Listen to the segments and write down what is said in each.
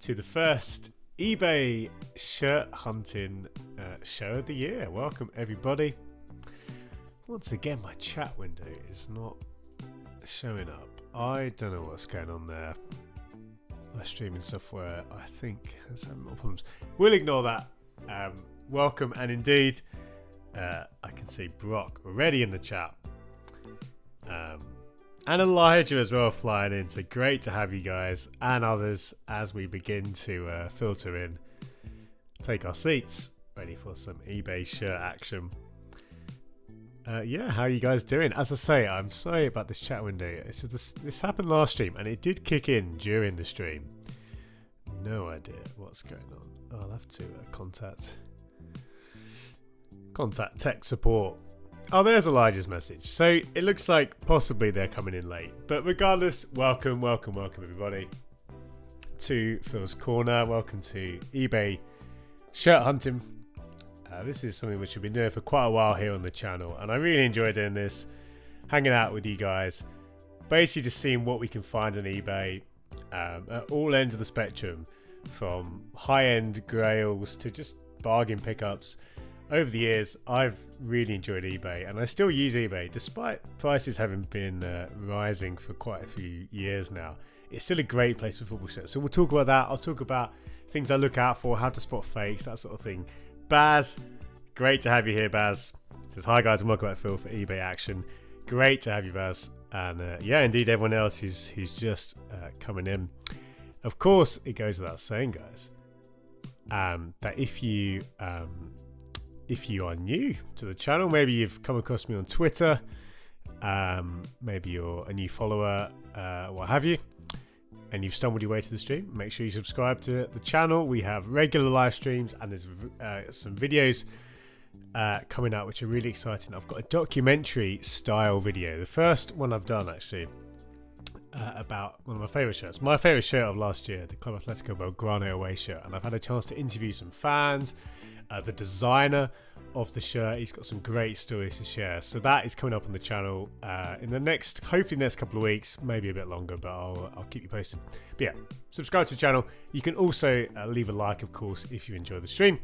to the first eBay shirt hunting show of the year. Welcome everybody. Once again, my chat window is not showing up. I don't know what's going on there. My streaming software, I think, has had more problems. We'll ignore that. Welcome, and indeed, I can see Brock already in the chat. And Elijah as well flying in. So great to have you guys and others as we begin to filter in, take our seats, ready for some eBay shirt action. Yeah, how are you guys doing? As I say, I'm sorry about this chat window. This happened last stream and it did kick in during the stream. No idea what's going on. I'll have to contact tech support. Oh, there's Elijah's message. So it looks like possibly they're coming in late. But regardless, welcome everybody to Phil's Corner. Welcome to eBay shirt hunting. This is something which we've been doing for quite a while here on the channel. And I really enjoy doing this, hanging out with you guys. Basically just seeing what we can find on eBay at all ends of the spectrum. From high-end grails to just bargain pickups. Over the years, I've really enjoyed eBay, and I still use eBay despite prices having been rising for quite a few years now. It's still a great place for football shirts. So we'll talk about that. I'll talk about things I look out for, how to spot fakes, that sort of thing. Baz, great to have you here, Baz. Says, hi guys, and welcome back, Phil, for eBay action. Great to have you, Baz. And yeah, indeed, everyone else who's just coming in. Of course, it goes without saying, guys, that if you are new to the channel, maybe you've come across me on Twitter, maybe you're a new follower, what have you, and you've stumbled your way to the stream, make sure you subscribe to the channel. We have regular live streams and there's some videos coming out which are really exciting. I've got a documentary style video, the first one I've done actually, about one of my favourite shirts. My favourite shirt of last year, the Club Atletico Belgrano away shirt, and I've had a chance to interview some fans, the designer of the shirt. He's got some great stories to share. So that is coming up on the channel in the hopefully next couple of weeks, maybe a bit longer, but I'll keep you posted. But yeah, subscribe to the channel. You can also leave a like, of course, if you enjoy the stream.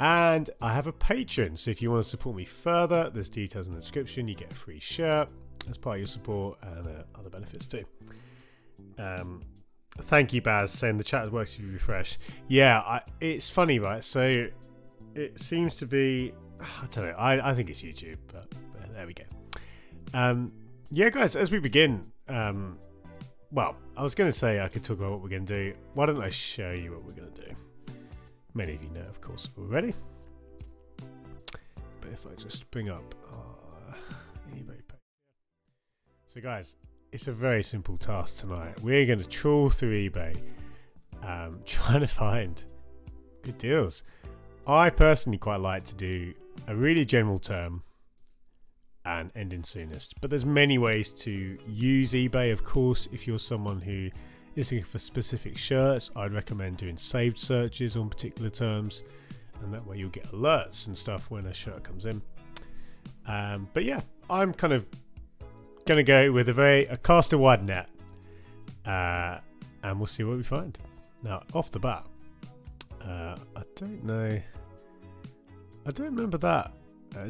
And I have a Patreon, so if you want to support me further, there's details in the description. You get a free shirt as part of your support and other benefits too. Thank you, Baz, saying the chat works if you refresh. Yeah, it's funny, right? So it seems to be, I don't know, I think it's YouTube, but there we go. Yeah, guys, as we begin, well, I was going to say I could talk about what we're going to do. Why don't I show you what we're going to do? Many of you know, of course, already. But if I just bring up eBay page. So guys, it's a very simple task tonight. We're going to trawl through eBay, trying to find good deals. I personally quite like to do a really general term and end in soonest, but there's many ways to use eBay. Of course, if you're someone who is looking for specific shirts, I'd recommend doing saved searches on particular terms, and that way you'll get alerts and stuff when a shirt comes in. But yeah, I'm kind of going to go with a cast a wide net, and we'll see what we find. Now, off the bat, I don't remember that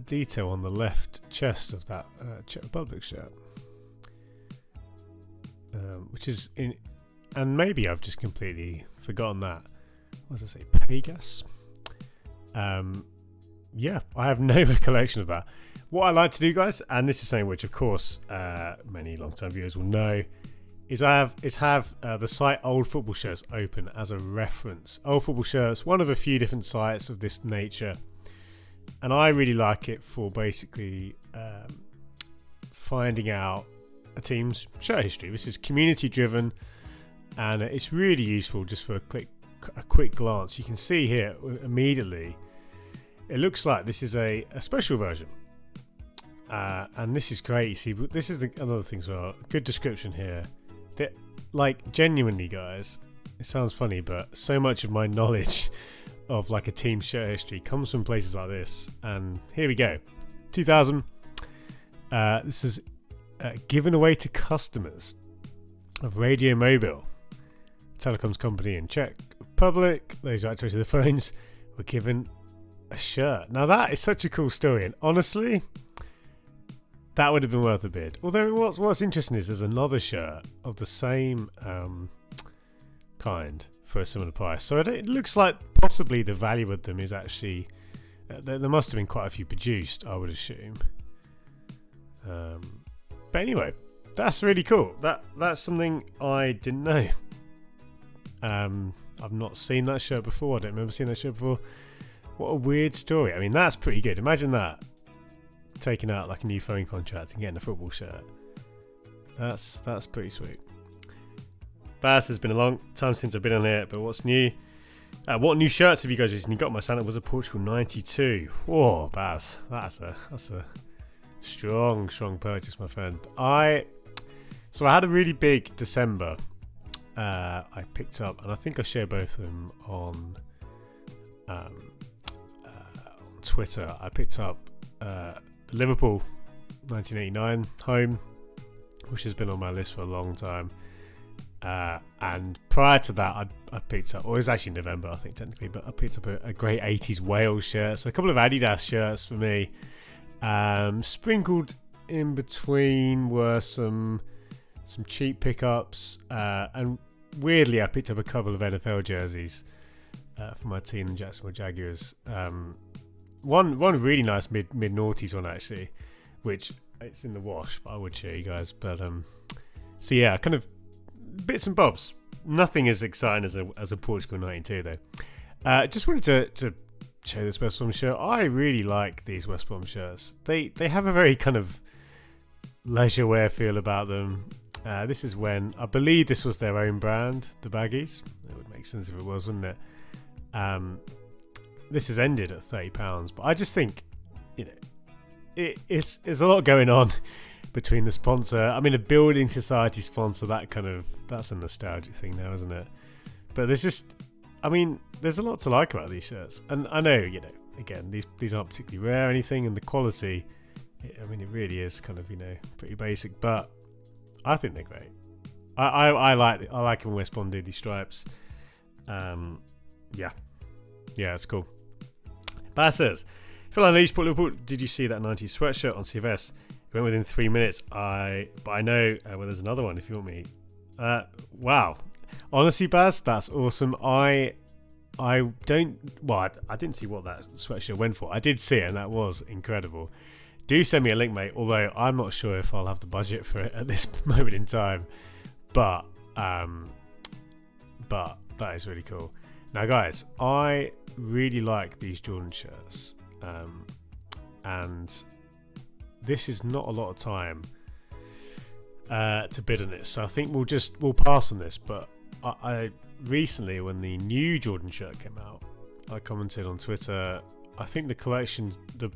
detail on the left chest of that Czech Republic shirt, which is in, and maybe I've just completely forgotten that. What does it say? Pegas? Yeah, I have no recollection of that. What I like to do, guys, and this is something which, of course, many long-time viewers will know, is have the site Old Football Shirts open as a reference. Old Football Shirts, one of a few different sites of this nature, and I really like it for basically finding out a team's shirt history. This is community-driven, and it's really useful just for a quick glance. You can see here immediately, it looks like this is a special version. And this is great. You see, this is another thing as well. Good description here. That, like, genuinely, guys, it sounds funny, but so much of my knowledge of like a team shirt history comes from places like this. And here we go. 2000. This is given away to customers of Radio Mobile. telecoms company in Czech Republic, those who activated the phones were given a shirt. Now that is such a cool story, and honestly, that would have been worth a bid. Although what's interesting is there's another shirt of the same kind for a similar price. So it looks like possibly the value of them is actually there must have been quite a few produced, I would assume. But anyway, that's really cool. That's something I didn't know. I've not seen that shirt before. I don't remember seeing that shirt before. What a weird story. I mean, that's pretty good. Imagine that. Taking out like a new phone contract and getting a football shirt. That's pretty sweet. Baz, has been a long time since I've been on here, but what's new? What new shirts have you guys recently got? My Santa was a Portugal 92. Whoa, Baz, that's a strong purchase, my friend. So I had a really big December. I picked up, and I think I share both of them on Twitter. I picked up the Liverpool 1989 home, which has been on my list for a long time. And prior to that, I picked up, or it was actually November, I think technically, but I picked up a great 80s Wales shirt. So a couple of Adidas shirts for me. Sprinkled in between were some cheap pickups, and weirdly, I picked up a couple of NFL jerseys for my team, the Jacksonville Jaguars. One really nice mid noughties one actually, which it's in the wash, but I would show you guys. But so yeah, kind of bits and bobs. Nothing as exciting as a Portugal 92 though. Just wanted to show this West Brom shirt. I really like these West Brom shirts. They have a very kind of leisure wear feel about them. This is when I believe this was their own brand, the baggies. It would make sense if it was, wouldn't it? This has ended at £30, but I just think, it's a lot going on between the sponsor. I mean, a building society sponsor, that's a nostalgic thing now, isn't it? But there's a lot to like about these shirts, and I know, again, these aren't particularly rare or anything, and the quality, it really is kind of, pretty basic, but I think they're great. I like it when West Brom do these stripes. Yeah, it's cool. Baz says, Phil, I know you support Liverpool. Did you see that 90s sweatshirt on CFS? It went within 3 minutes. But I know there's another one if you want me. Wow. Honestly, Baz, that's awesome. I didn't see what that sweatshirt went for. I did see it, and that was incredible. Do send me a link, mate, although I'm not sure if I'll have the budget for it at this moment in time. But that is really cool. Now, guys, I really like these Jordan shirts, and this is not a lot of time to bid on it, so I think we'll pass on this. But I recently, when the new Jordan shirt came out, I commented on Twitter. I think the collection, the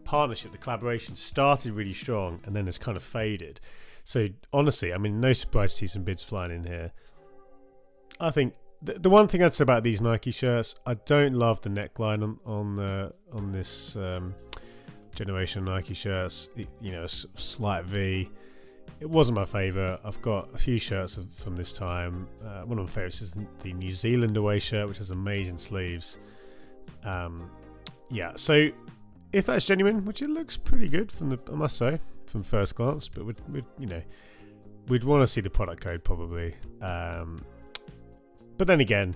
partnership, the collaboration started really strong and then has kind of faded. So honestly, no surprise to see some bids flying in here. I think the one thing I'd say about these Nike shirts, I don't love the neckline on this generation of Nike shirts. A slight V. It wasn't my favourite. I've got a few shirts from this time. One of my favourites is the New Zealand away shirt, which has amazing sleeves. So if that's genuine, which it looks pretty good I must say, from first glance, but we'd want to see the product code probably. But then again,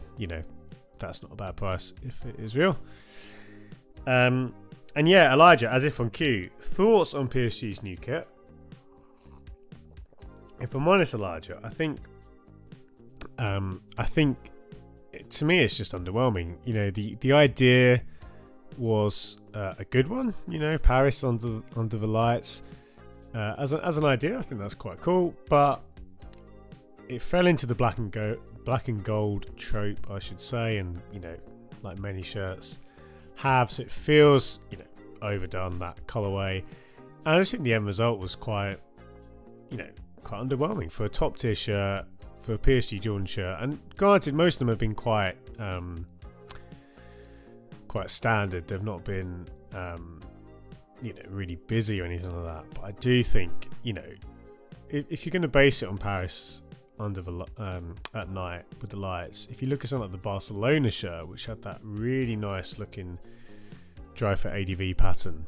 that's not a bad price if it is real. And yeah, Elijah, as if on cue, thoughts on PSG's new kit? If I'm honest, Elijah, I think to me it's just underwhelming. The idea was a good one. Paris under the lights. As an idea, I think that's quite cool, but it fell into the black and gold trope, I should say, and like many shirts have, so it feels overdone, that colorway, and I just think the end result was quite underwhelming for a top tier shirt, for a PSG Jordan shirt. And granted, most of them have been quite standard. They've not been really busy or anything like that, but I do think if you're going to base it on Paris under the at night with the lights. If you look at something like the Barcelona shirt, which had that really nice looking dry fit ADV pattern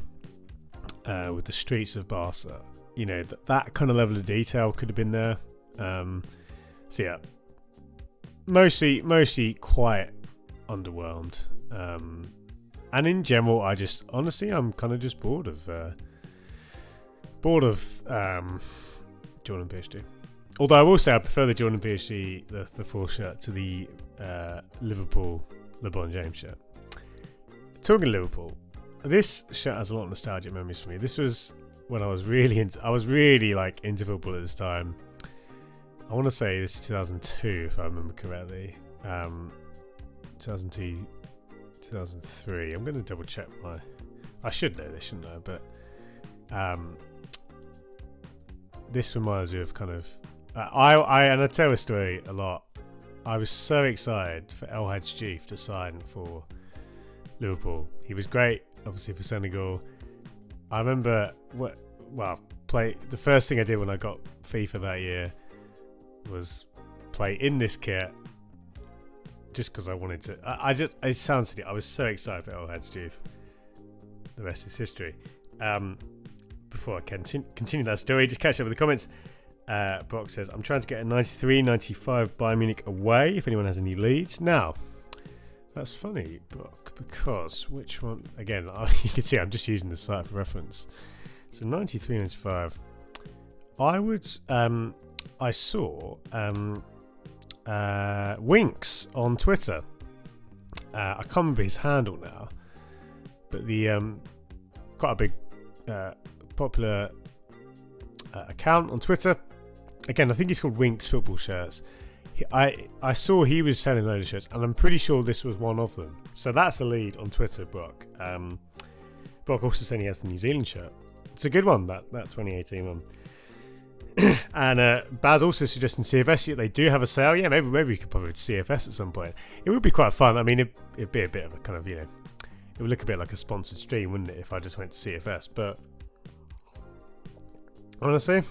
with the streets of Barca, you know, that kind of level of detail could have been there. So yeah, mostly quite underwhelmed. And in general, I'm kind of just bored of Jordan PhD. Although I will say I prefer the Jordan PhD, the full shirt, to the Liverpool LeBron James shirt. Talking Liverpool, this shirt has a lot of nostalgic memories for me. This was when I was really into football at this time. I want to say this is 2002, if I remember correctly. 2002, 2003. I'm going to double check I should know this, shouldn't I? But this reminds me of kind of. I tell this story a lot. I was so excited for El Hadji to sign for Liverpool. He was great, obviously, for Senegal. I remember the first thing I did when I got FIFA that year was play in this kit, just because I wanted to. It sounds silly. I was so excited for El Hadji. The rest is history. Before I continue that story, just catch up with the comments. Brock says, I'm trying to get a 93-95 Bayern Munich away, if anyone has any leads. Now, that's funny, Brock, because which one? Again, you can see I'm just using the site for reference. So 93-95. I saw Winks on Twitter. I can't remember his handle now, but the quite a big popular account on Twitter. Again, I think he's called Winks Football Shirts. I saw he was selling a load of shirts, and I'm pretty sure this was one of them. So that's the lead on Twitter, Brock. Brock also saying he has the New Zealand shirt. It's a good one, that 2018 one. And Baz also suggesting CFS. Yeah, they do have a sale. Yeah, maybe we could probably CFS at some point. It would be quite fun. I mean, it'd be a bit of a kind of, you know, it would look a bit like a sponsored stream, wouldn't it, if I just went to CFS? But honestly,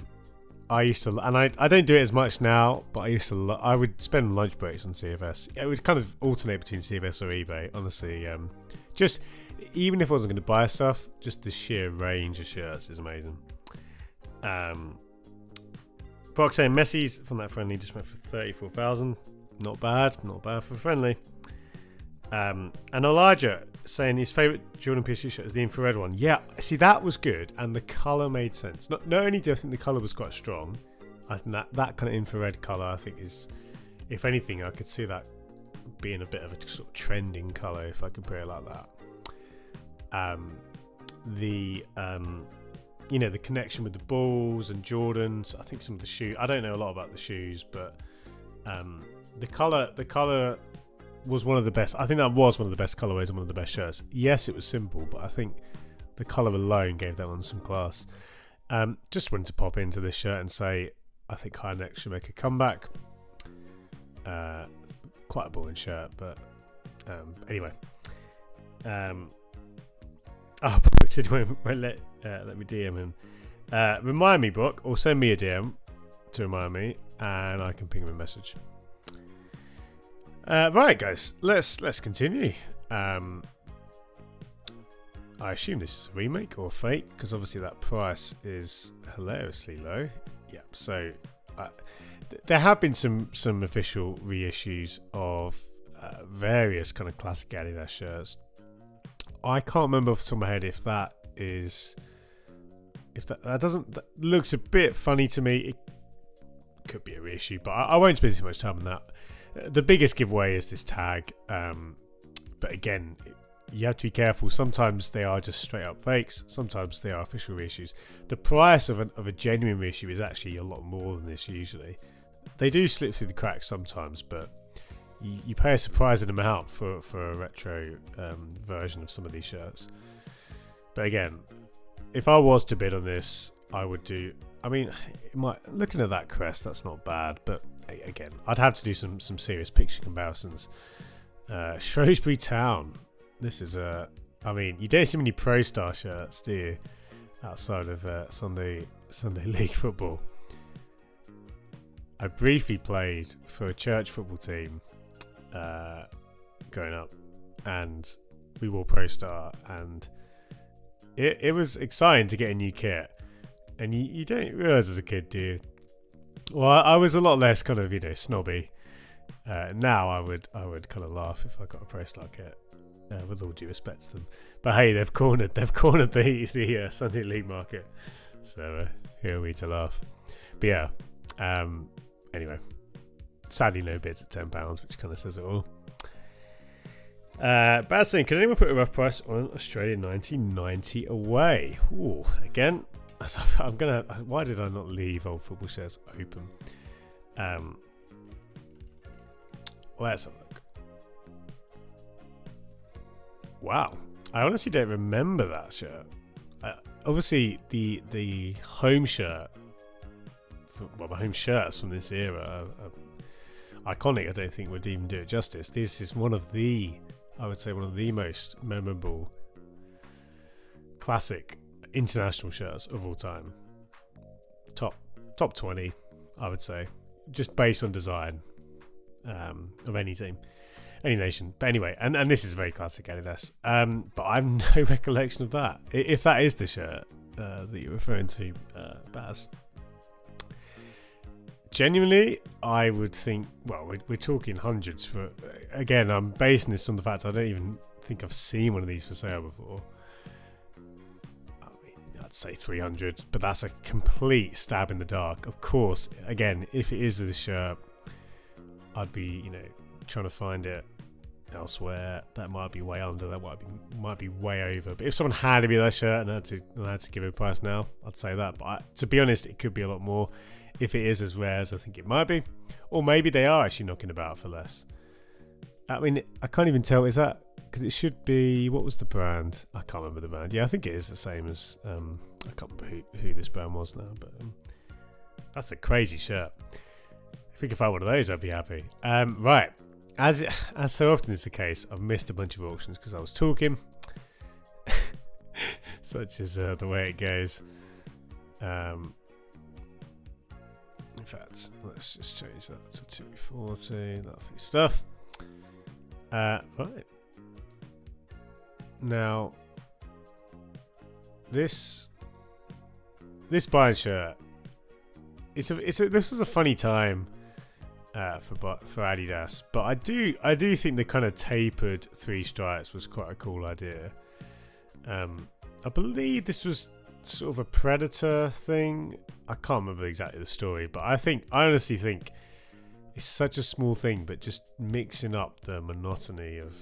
I used to, and I don't do it as much now, but I would spend lunch breaks on CFS. It would kind of alternate between CFS or eBay, honestly. Just, even if I wasn't going to buy stuff, just the sheer range of shirts is amazing. Brock saying Messi's from that friendly just went for 34,000. Not bad for friendly. And Elijah saying his favourite Jordan PSG shirt is the infrared one. Yeah, see, that was good, and the colour made sense. Not only do I think the colour was quite strong, I think that kind of infrared colour, I think, is, if anything, I could see that being a bit of a sort of trending colour, if I could put it like that. You know, the connection with the balls and Jordans. I think some of the shoes. I don't know a lot about the shoes, but the colour was one of the best. I think that was one of the best colorways and one of the best shirts. Yes, it was simple, but I think the color alone gave that one some class. Just wanted to pop into this shirt and say I think High Neck should make a comeback. Quite a boring shirt, but anyway. Brook said won't let me DM him. Remind me, Brook, or send me a DM to remind me, and I can ping him a message. Right, guys, let's continue. I assume this is a remake or fake, because obviously that price is hilariously low. Yeah, so there have been some official reissues of various kind of classic Adidas shirts. I can't remember off the top of my head if that that looks a bit funny to me. It could be a reissue, but I won't spend too much time on that. The biggest giveaway is this tag, but again, you have to be careful. Sometimes they are just straight up fakes, sometimes they are official reissues. The price of a genuine reissue is actually a lot more than this usually. They do slip through the cracks sometimes, but you pay a surprising amount for a retro version of some of these shirts. But again, if I was to bid on this, I would do, I mean, looking at that crest, that's not bad, but again, I'd have to do some serious picture comparisons. Shrewsbury Town. This is I mean, you don't see many Pro Star shirts, do you? Outside of Sunday League football. I briefly played for a church football team growing up, and we wore Pro Star, and it was exciting to get a new kit, and you don't realise as a kid, do you? Well, I was a lot less kind of, snobby. Now I would kind of laugh if I got a Pro Star kit, with all due respect to them. But hey, they've cornered the Sunday League market, so who are we to laugh? But yeah, anyway, sadly no bids at £10, which kind of says it all. Bad thing, can anyone put a rough price on Australia 1990 away? Ooh, again, I'm gonna. Why did I not leave old football shares open? Let's have a look. Wow, I honestly don't remember that shirt. Obviously, the home shirt. Well, the home shirts from this era are iconic. I don't think would even do it justice. This is one of the most memorable classic international shirts of all time. Top 20, I would say, just based on design of any team, any nation. But anyway, and this is very classic Adidas. But I have no recollection of that. If that is the shirt that you're referring to, Baz. Genuinely, I would think, well, we're talking hundreds for, again, I'm basing this on the fact I don't even think I've seen one of these for sale before. I mean, I'd say 300, but that's a complete stab in the dark. Of course, again, if it is this shirt, I'd be, trying to find it elsewhere. That might be way under, that might be way over. But if someone handed me that shirt and I had to give it a price now, I'd say that. But to be honest, it could be a lot more. If it is as rare as I think it might be, or maybe they are actually knocking about for less. I mean, I can't even tell. Is that because it should be? What was the brand? I can't remember the brand. Yeah, I think it is the same as. I can't remember who this brand was now, but that's a crazy shirt. If we could find one of those, I'd be happy. Right, as so often is the case, I've missed a bunch of auctions because I was talking, such as the way it goes. In fact, let's just change that to 240. Lovely stuff. Right. Now, this buying shirt. This is a funny time for Adidas, but I do think the kind of tapered three stripes was quite a cool idea. I believe this was sort of a Predator thing. I can't remember exactly the story, but I honestly think it's such a small thing, but just mixing up the monotony of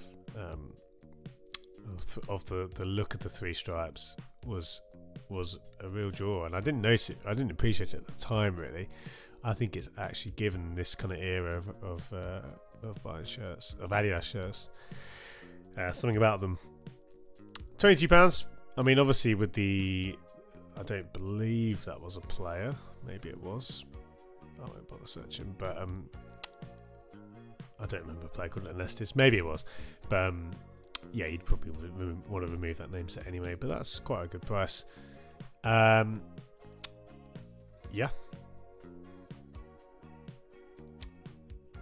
the look of the three stripes was a real draw, and I didn't notice it. I didn't appreciate it at the time, really. I think it's actually given this kind of era of buying shirts, of Adidas shirts, something about them. £22. I mean, obviously with the, I don't believe that was a player. Maybe it was. I won't bother searching, but I don't remember a player called Anestis. Maybe it was, but yeah, you'd probably want to remove that name set anyway. But that's quite a good price. Yeah.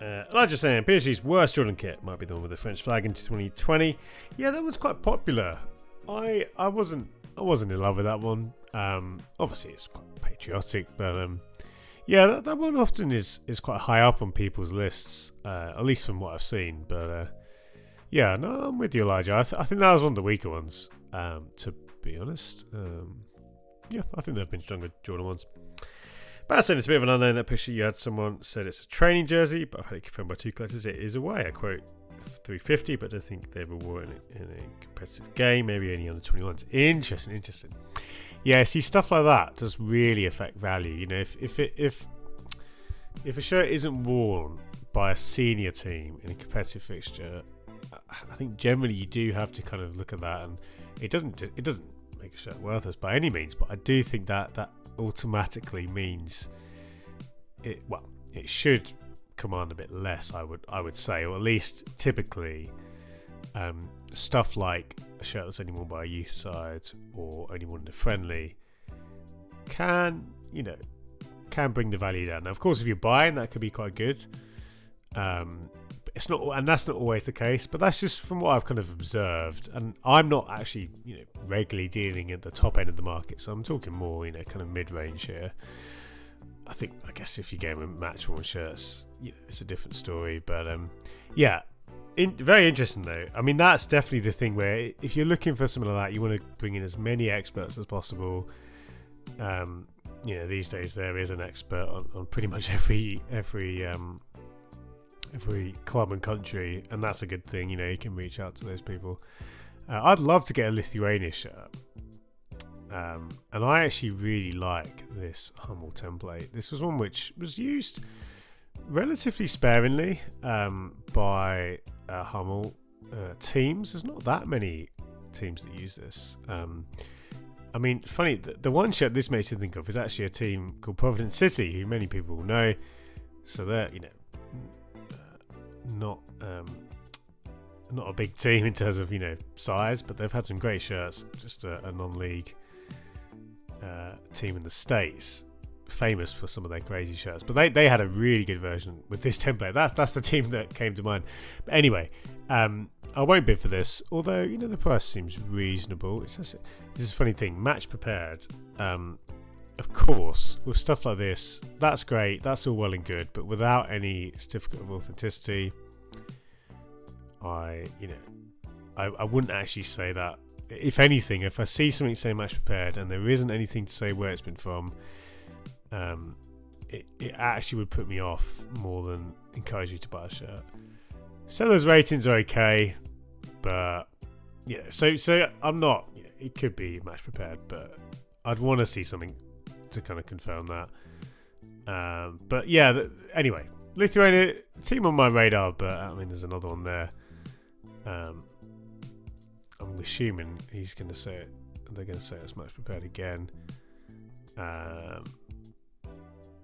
Elijah saying PSG's worst Jordan kit might be the one with the French flag in 2020. Yeah, that was quite popular. I wasn't in love with that one. Obviously it's quite patriotic, but yeah, that one often is quite high up on people's lists, at least from what I've seen. But yeah, no, I'm with you, Elijah. I think that was one of the weaker ones, to be honest. Yeah, I think there have been stronger Jordan ones. But I said it's a bit of an unknown, that picture. You had someone said it's a training jersey, but I've had it confirmed by two collectors. It is away. I quote 350, but I don't think they ever wore it in a competitive game. Maybe only under 21s. Interesting. Yeah, see, stuff like that does really affect value. You know, if a shirt isn't worn by a senior team in a competitive fixture, I think generally you do have to kind of look at that, and it doesn't make a shirt worthless by any means, but I do think that automatically means it should command a bit less, I would say, or at least typically stuff like a shirt that's only worn by a youth side or only worn in a friendly can, can bring the value down. Now, of course, if you're buying, that could be quite good. It's not, and that's not always the case, but that's just from what I've kind of observed. And I'm not actually, regularly dealing at the top end of the market, so I'm talking more, kind of mid-range here. I guess if you're going with match-worn shirts, it's a different story. But yeah, very interesting though. I mean, that's definitely the thing where if you're looking for something like that, you want to bring in as many experts as possible. These days there is an expert on pretty much every club and country, and that's a good thing. You can reach out to those people. I'd love to get a Lithuania shirt, and I actually really like this Hummel template. This was one which was used relatively sparingly by Hummel teams. There's not that many teams that use this. I mean, funny, the one shirt this makes you think of is actually a team called Providence City, who many people will know. So they're, not a big team in terms of, size, but they've had some great shirts. Just a non-league team in the States, famous for some of their crazy shirts. But they had a really good version with this template. That's the team that came to mind. But anyway, I won't bid for this, although the price seems reasonable. This is a funny thing. Match prepared, of course, with stuff like this, that's great. That's all well and good, but without any certificate of authenticity, I wouldn't actually say that. If anything, if I see something saying match prepared and there isn't anything to say where it's been from, it actually would put me off more than encourage you to buy a shirt. Sellers' ratings are okay, but so I'm not. It could be match prepared, but I'd want to see something to kind of confirm that. But yeah, anyway, Lithuania team on my radar, but I mean, there's another one there. I'm assuming he's going to say it. They're going to say it's match prepared again.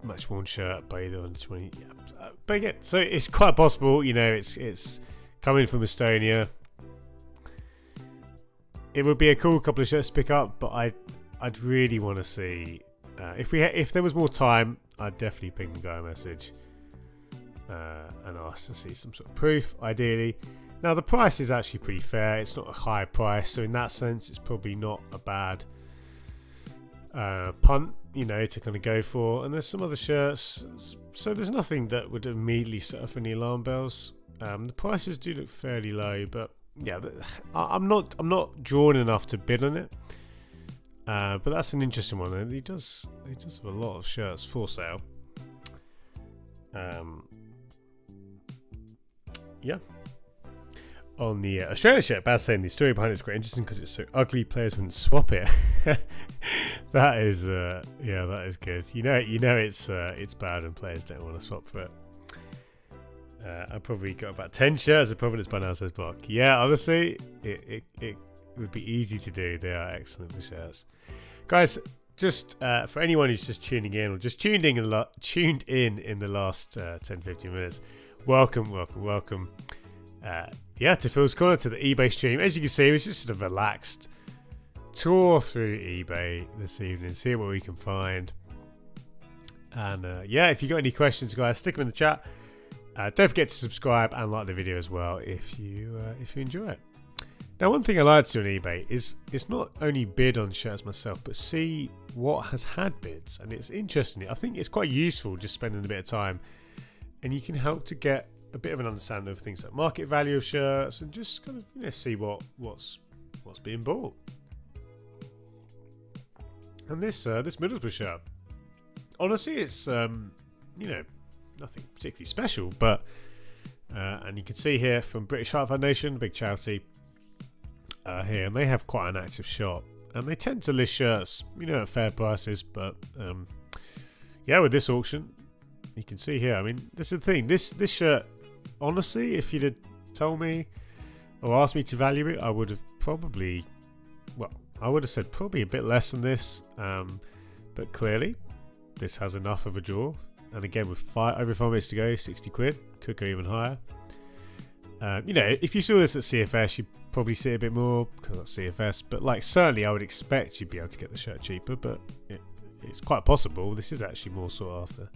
Match worn shirt by either under 20. Yeah. But again, so it's quite possible. It's coming from Estonia. It would be a cool couple of shirts to pick up, but I'd really want to see if there was more time. I'd definitely ping the guy a message and ask to see some sort of proof, ideally. Now the price is actually pretty fair. It's not a high price, so in that sense, it's probably not a bad punt, to kind of go for. And there's some other shirts, so there's nothing that would immediately set off any alarm bells. The prices do look fairly low, but yeah, I'm not drawn enough to bid on it. But that's an interesting one, and he does have a lot of shirts for sale. Yeah. On the Australia shirt, Baz saying the story behind it is quite interesting because it's so ugly players wouldn't swap it. That is that is good. It's bad and players don't want to swap for it. I probably got about 10 shirts of Providence by now, says Bach. Yeah, honestly, it would be easy to do. They are excellent for shirts. Guys, just for anyone who's just tuning in or just tuned in in the last 10-15 minutes, welcome. To Phil's Corner, to the eBay stream. As you can see, it was just a relaxed tour through eBay this evening, see what we can find. And if you got any questions, guys, stick them in the chat. Don't forget to subscribe and like the video as well if you enjoy it. Now, one thing I like to do on eBay is it's not only bid on shirts myself, but see what has had bids. And it's interesting. I think it's quite useful just spending a bit of time, and you can help to get a bit of an understanding of things like market value of shirts and just kind of see what's being bought. And this Middlesbrough shirt, honestly, it's nothing particularly special, but and you can see here from British Heart Foundation, a big charity here, and they have quite an active shop, and they tend to list shirts at fair prices. But with this auction, you can see here, I mean, this is the thing, this shirt, honestly, if you'd have told me or asked me to value it, I would have said probably a bit less than this, but clearly this has enough of a draw. And again, with over 5 minutes to go, 60 quid, could go even higher. If you saw this at CFS, you'd probably see it a bit more because that's CFS, but certainly I would expect you'd be able to get the shirt cheaper, but it's quite possible this is actually more sought after.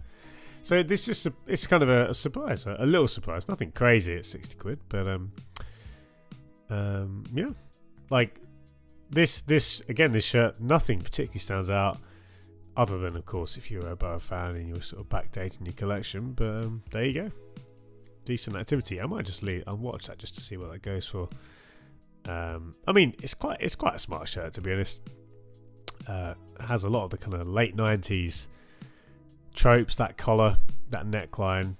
So this just it's kind of a surprise, a little surprise. Nothing crazy at 60 quid, but yeah, like this again. This shirt, nothing particularly stands out, other than of course if you're a Umbro fan and you're sort of backdating your collection. But there you go, decent activity. I might just leave and watch that just to see what that goes for. I mean, it's quite a smart shirt, to be honest. It has a lot of the kind of late 90s tropes. That collar, that neckline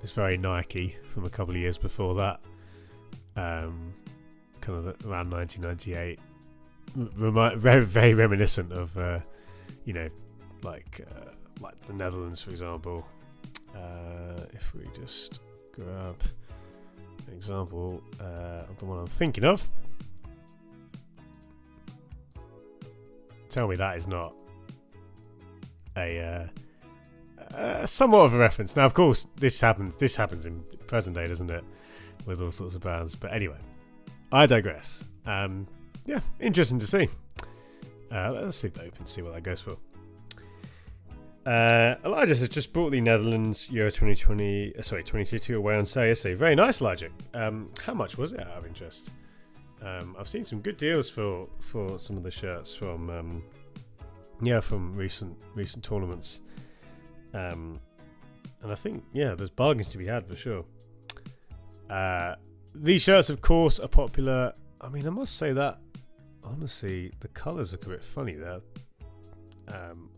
is very Nike from a couple of years before that. Kind of around 1998, very, very reminiscent of you know, like the Netherlands, for example. If we just grab an example of the one I'm thinking of. Tell me that is not a somewhat of a reference. Now, of course, this happens in present day, doesn't it? With all sorts of bands. But anyway, I digress. Yeah, interesting to see. Let's see if they open, see what that goes for. Elijah has just brought the Netherlands Euro 2022 away on sale yesterday. Very nice, Elijah. How much was it, out of interest? I've seen some good deals for some of the shirts from recent tournaments, and I think there's bargains to be had for sure. These shirts, of course, are popular. I mean, I must say that honestly, the colours look a bit funny there.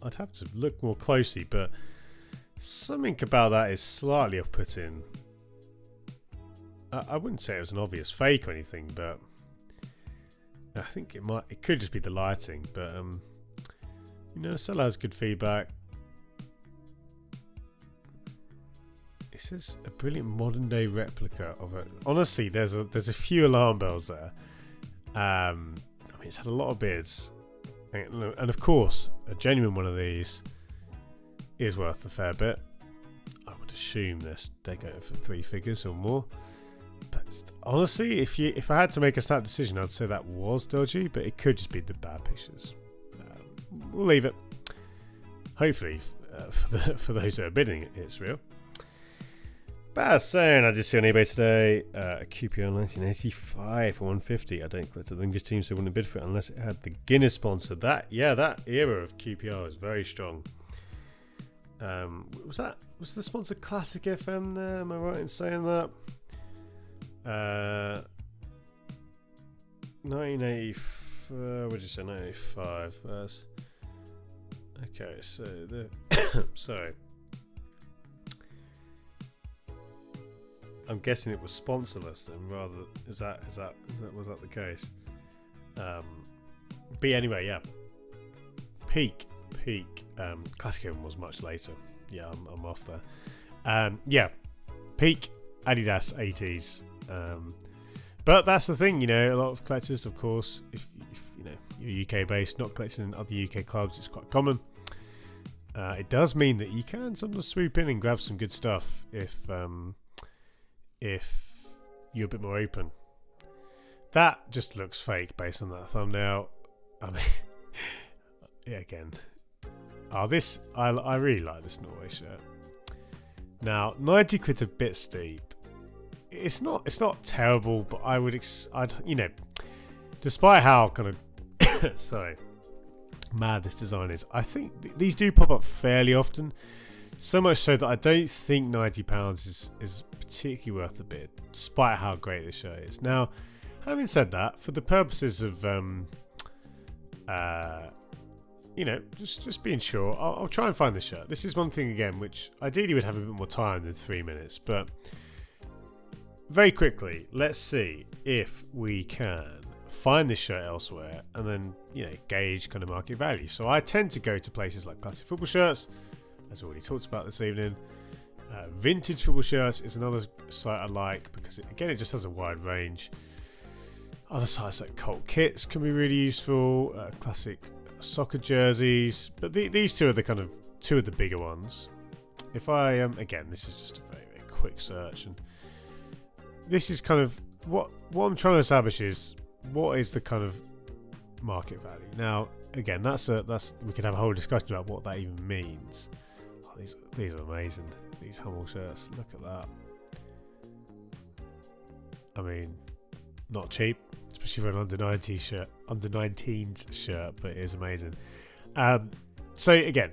I'd have to look more closely, but something about that is slightly off-putting. I wouldn't say it was an obvious fake or anything, but I think it could just be the lighting. But seller has good feedback. It says a brilliant modern day replica of it. Honestly, there's a few alarm bells there. I mean, it's had a lot of bids, and of course, a genuine one of these is worth a fair bit. I would assume they're going for 3 figures or more. But honestly, if I had to make a snap decision, I'd say that was dodgy, but it could just be the bad pictures. We'll leave it. Hopefully, for those that are bidding, it's real. Baz saying, I just see on eBay today a QPR 1985 for 150. I don't collect the English team, so I wouldn't bid for it unless it had the Guinness sponsor. That era of QPR is very strong. Was the sponsor Classic FM there? Am I right in saying that? 1985. What did you say? 1985. Okay, so sorry. I'm guessing it was sponsorless then, rather. Was that the case? But anyway, yeah. Peak. Classic FM was much later. Yeah, I'm off there. Yeah, peak Adidas 80s. But that's the thing, a lot of collectors, of course, if you're UK based, not collecting in other UK clubs, it's quite common. It does mean that you can sometimes swoop in and grab some good stuff if you're a bit more open. That just looks fake based on that thumbnail. I mean, yeah, again. I really like this Norway shirt. Now, 90 quid's a bit steep. It's not terrible, but despite how kind of sorry, mad this design is, I think these do pop up fairly often. So much so that I don't think £90 is particularly worth the bid, despite how great this shirt is. Now, having said that, for the purposes of just being sure, I'll try and find the shirt. This is one thing again, which ideally would have a bit more time than 3 minutes, but very quickly, let's see if we can find this shirt elsewhere and then gauge kind of market value. So I tend to go to places like Classic Football Shirts, as already talked about this evening. Vintage Football Shirts is another site I like because it just has a wide range. Other sites like Cult Kits can be really useful. Classic soccer jerseys, but these two are the kind of two of the bigger ones. If I again, this is just a very, very quick search, and this is kind of what I'm trying to establish is what is the kind of market value. Now, again, that's we could have a whole discussion about what that even means. Oh, these are amazing. These Hummel shirts. Look at that. I mean, not cheap, especially for an under 19s shirt, but it is amazing. So again,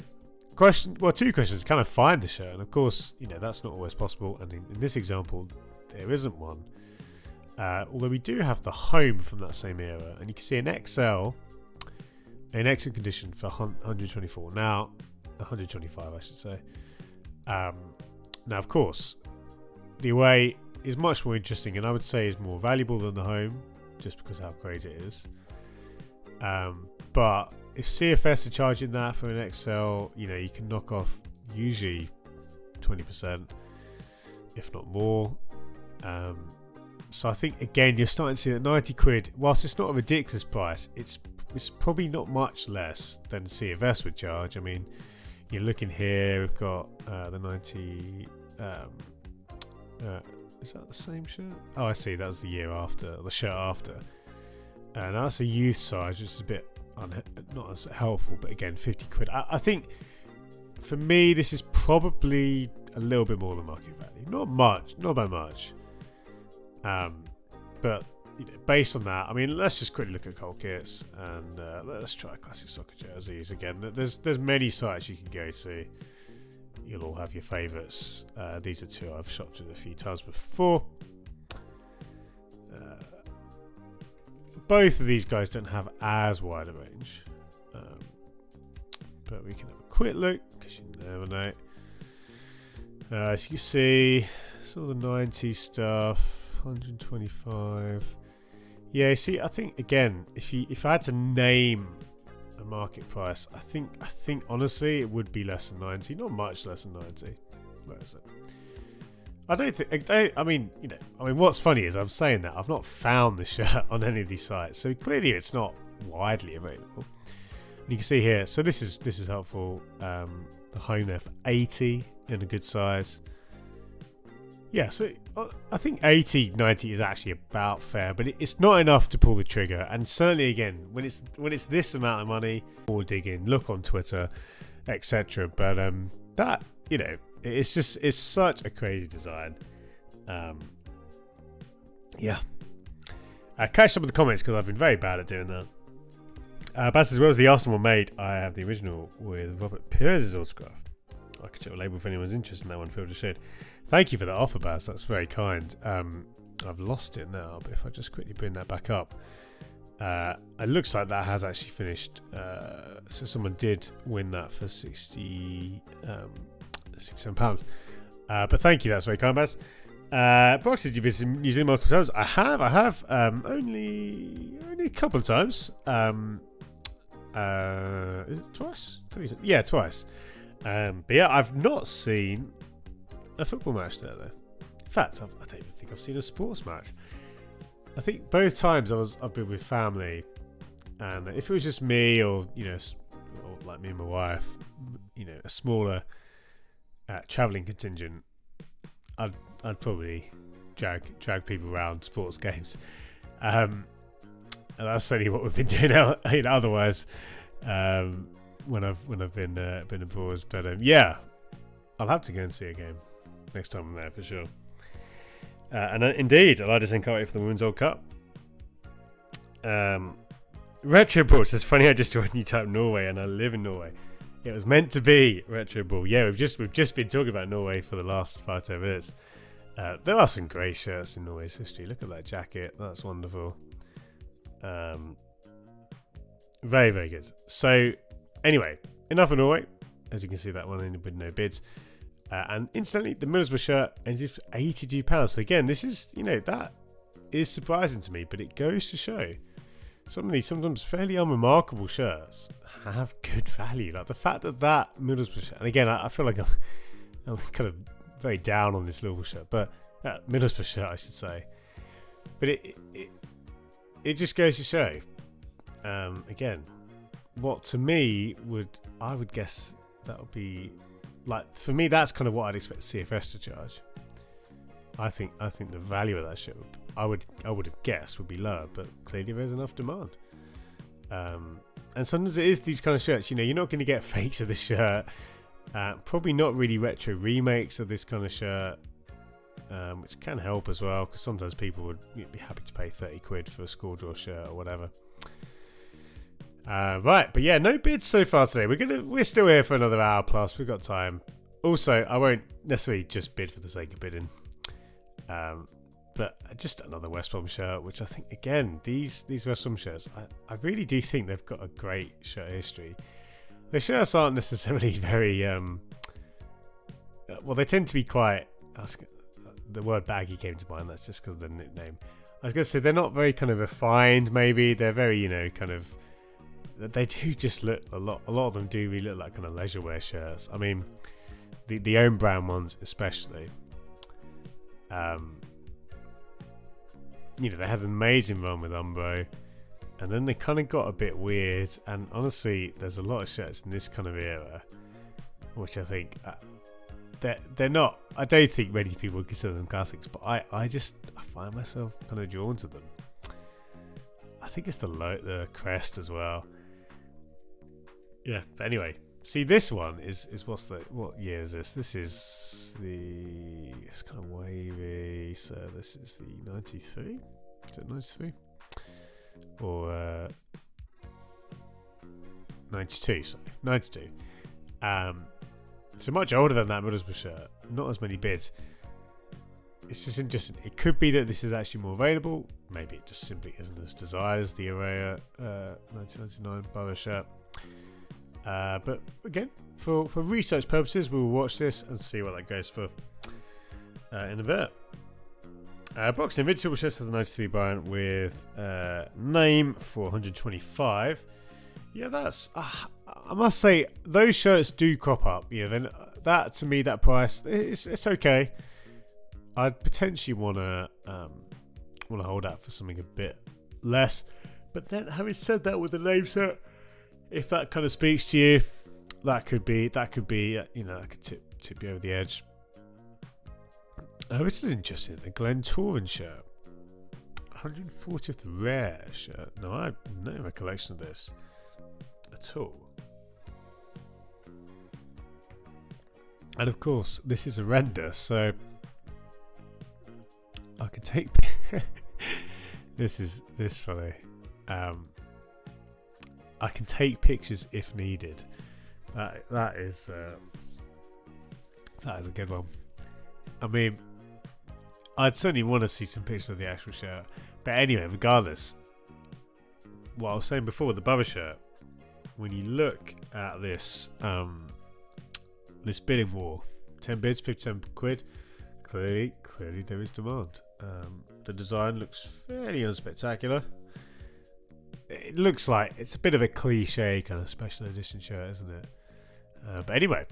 two questions. Can I find the shirt? And of course, that's not always possible. And in this example, there isn't one. Although we do have the home from that same era, and you can see an XL in excellent condition for 124. Now, 125, I should say. Now, of course, the away is much more interesting, and I would say is more valuable than the home, just because of how great it is. But if CFS are charging that for an XL, you can knock off usually 20%, if not more. So I think, again, you're starting to see that 90 quid, whilst it's not a ridiculous price, it's probably not much less than CFS would charge. I mean, you're looking here, we've got the 90... is that the same shirt? Oh, I see. That was the year after, the shirt after. And that's a youth size, which is a bit not as helpful. But again, 50 quid. I think for me, this is probably a little bit more than market value. Not much, not by much. But based on that, I mean, let's just quickly look at Cold Kits and let's try classic soccer jerseys again. There's many sites you can go to. You'll all have your favourites. These are two I've shopped with a few times before. Both of these guys don't have as wide a range. But we can have a quick look, because you never know. As you can see, some of the 90s stuff, 125. Yeah, see, I think, again, if I had to name a market price, I think honestly it would be less than 90, not much less than 90. Where is it? I mean what's funny is I'm saying that I've not found the shirt on any of these sites, so clearly it's not widely available. And you can see here, so this is helpful. The home there for 80 in a good size. Yeah, so I think 80, 90 is actually about fair, but it's not enough to pull the trigger. And certainly, again, when it's this amount of money, more digging, look on Twitter, etc. But that, it's such a crazy design. Yeah. Catch up with the comments, because I've been very bad at doing that. Baz, as well as the Arsenal one made, I have the original with Robert Pires' autograph. I could check the label if anyone's interested in that one. Feel just should. Thank you for that offer, Baz. That's very kind. I've lost it now, but if I just quickly bring that back up, it looks like that has actually finished. So someone did win that for £67. But thank you. That's very kind, Baz. Brox, did you visit New Zealand multiple times? I have. Only a couple of times. Is it twice? Yeah, twice. But yeah, I've not seen a football match there, though. In fact, I don't even think I've seen a sports match. I think both times I've been with family, and if it was just me or like me and my wife, a smaller travelling contingent, I'd probably drag people around sports games. And that's certainly what we've been doing otherwise. When I've been abroad, but yeah, I'll have to go and see a game next time I'm there for sure. And indeed, I just can't wait for the Women's World Cup. Retro Ball says, funny, I just joined you type Norway and I live in Norway. It was meant to be Retro Ball. Yeah, we've just been talking about Norway for the last 5-10 minutes. There are some great shirts in Norway's history. Look at that jacket, that's wonderful. Very, very good. So anyway, enough of Norway. As you can see, that one ended with no bids. And incidentally, the Middlesbrough shirt ended for £82. So again, this is, that is surprising to me, but it goes to show some of these sometimes fairly unremarkable shirts have good value. Like the fact that Middlesbrough shirt, and again, I feel like I'm kind of very down on this Liverpool shirt, but Middlesbrough shirt, I should say. But it just goes to show, again, what to me I would guess that would be, like, for me, that's kind of what I'd expect CFS to charge. I think the value of that shit I would have guessed would be lower, but clearly there's enough demand. And sometimes it is these kind of shirts, you know, you're not going to get fakes of this shirt. Probably not really retro remakes of this kind of shirt, which can help as well, because sometimes people would be happy to pay 30 quid for a school draw shirt or whatever. Right, but yeah, no bids so far today. We're still here for another hour plus. We've got time. Also, I won't necessarily just bid for the sake of bidding. But just another West Brom shirt, which I think, again, these West Brom shirts, I really do think they've got a great shirt history. The shirts aren't necessarily very, well, they tend to be quite, the word baggy came to mind, that's just because of the nickname. I was going to say, they're not very kind of refined, maybe. They're very, you know, kind of, they do just look, a lot of them do really look like kind of leisure wear shirts. I mean, the own brand ones especially. You know, they had an amazing run with Umbro, and then they kind of got a bit weird. And honestly, there's a lot of shirts in this kind of era, which I think they're not. I don't think many people would consider them classics, but I find myself kind of drawn to them. I think it's the crest as well. Yeah, but anyway, see, this one is what year is this? This is it's kind of wavy, so this is the 93? Is it 93? Or 92, sorry, 92. So much older than that Middlesbrough shirt, not as many bids. It's just interesting. It could be that this is actually more available. Maybe it just simply isn't as desired as the Araya 1999 Borough shirt. But again, for research purposes, we will watch this and see what that goes for in a bit. Boxing Invincible shirts has the 93 Bayern with name for 125. Yeah, that's. I must say, those shirts do crop up. Yeah, then that, to me, that price, it's okay. I'd potentially want to hold out for something a bit less. But then, having said that, with the name set, if that kind of speaks to you, that could be, you know, that could tip you over the edge. This is interesting. The Glen Torin shirt, 140th rare shirt. No, I have no recollection of this at all. And of course, this is a render, so I could take. This funny. I can take pictures if needed. That is a good one. I mean, I'd certainly want to see some pictures of the actual shirt. But anyway, regardless, what I was saying before with the Borough shirt, when you look at this this bidding war, 10 bids, 57 quid, clearly there is demand. The design looks fairly unspectacular. It looks like it's a bit of a cliche kind of special edition shirt, isn't it? But anyway,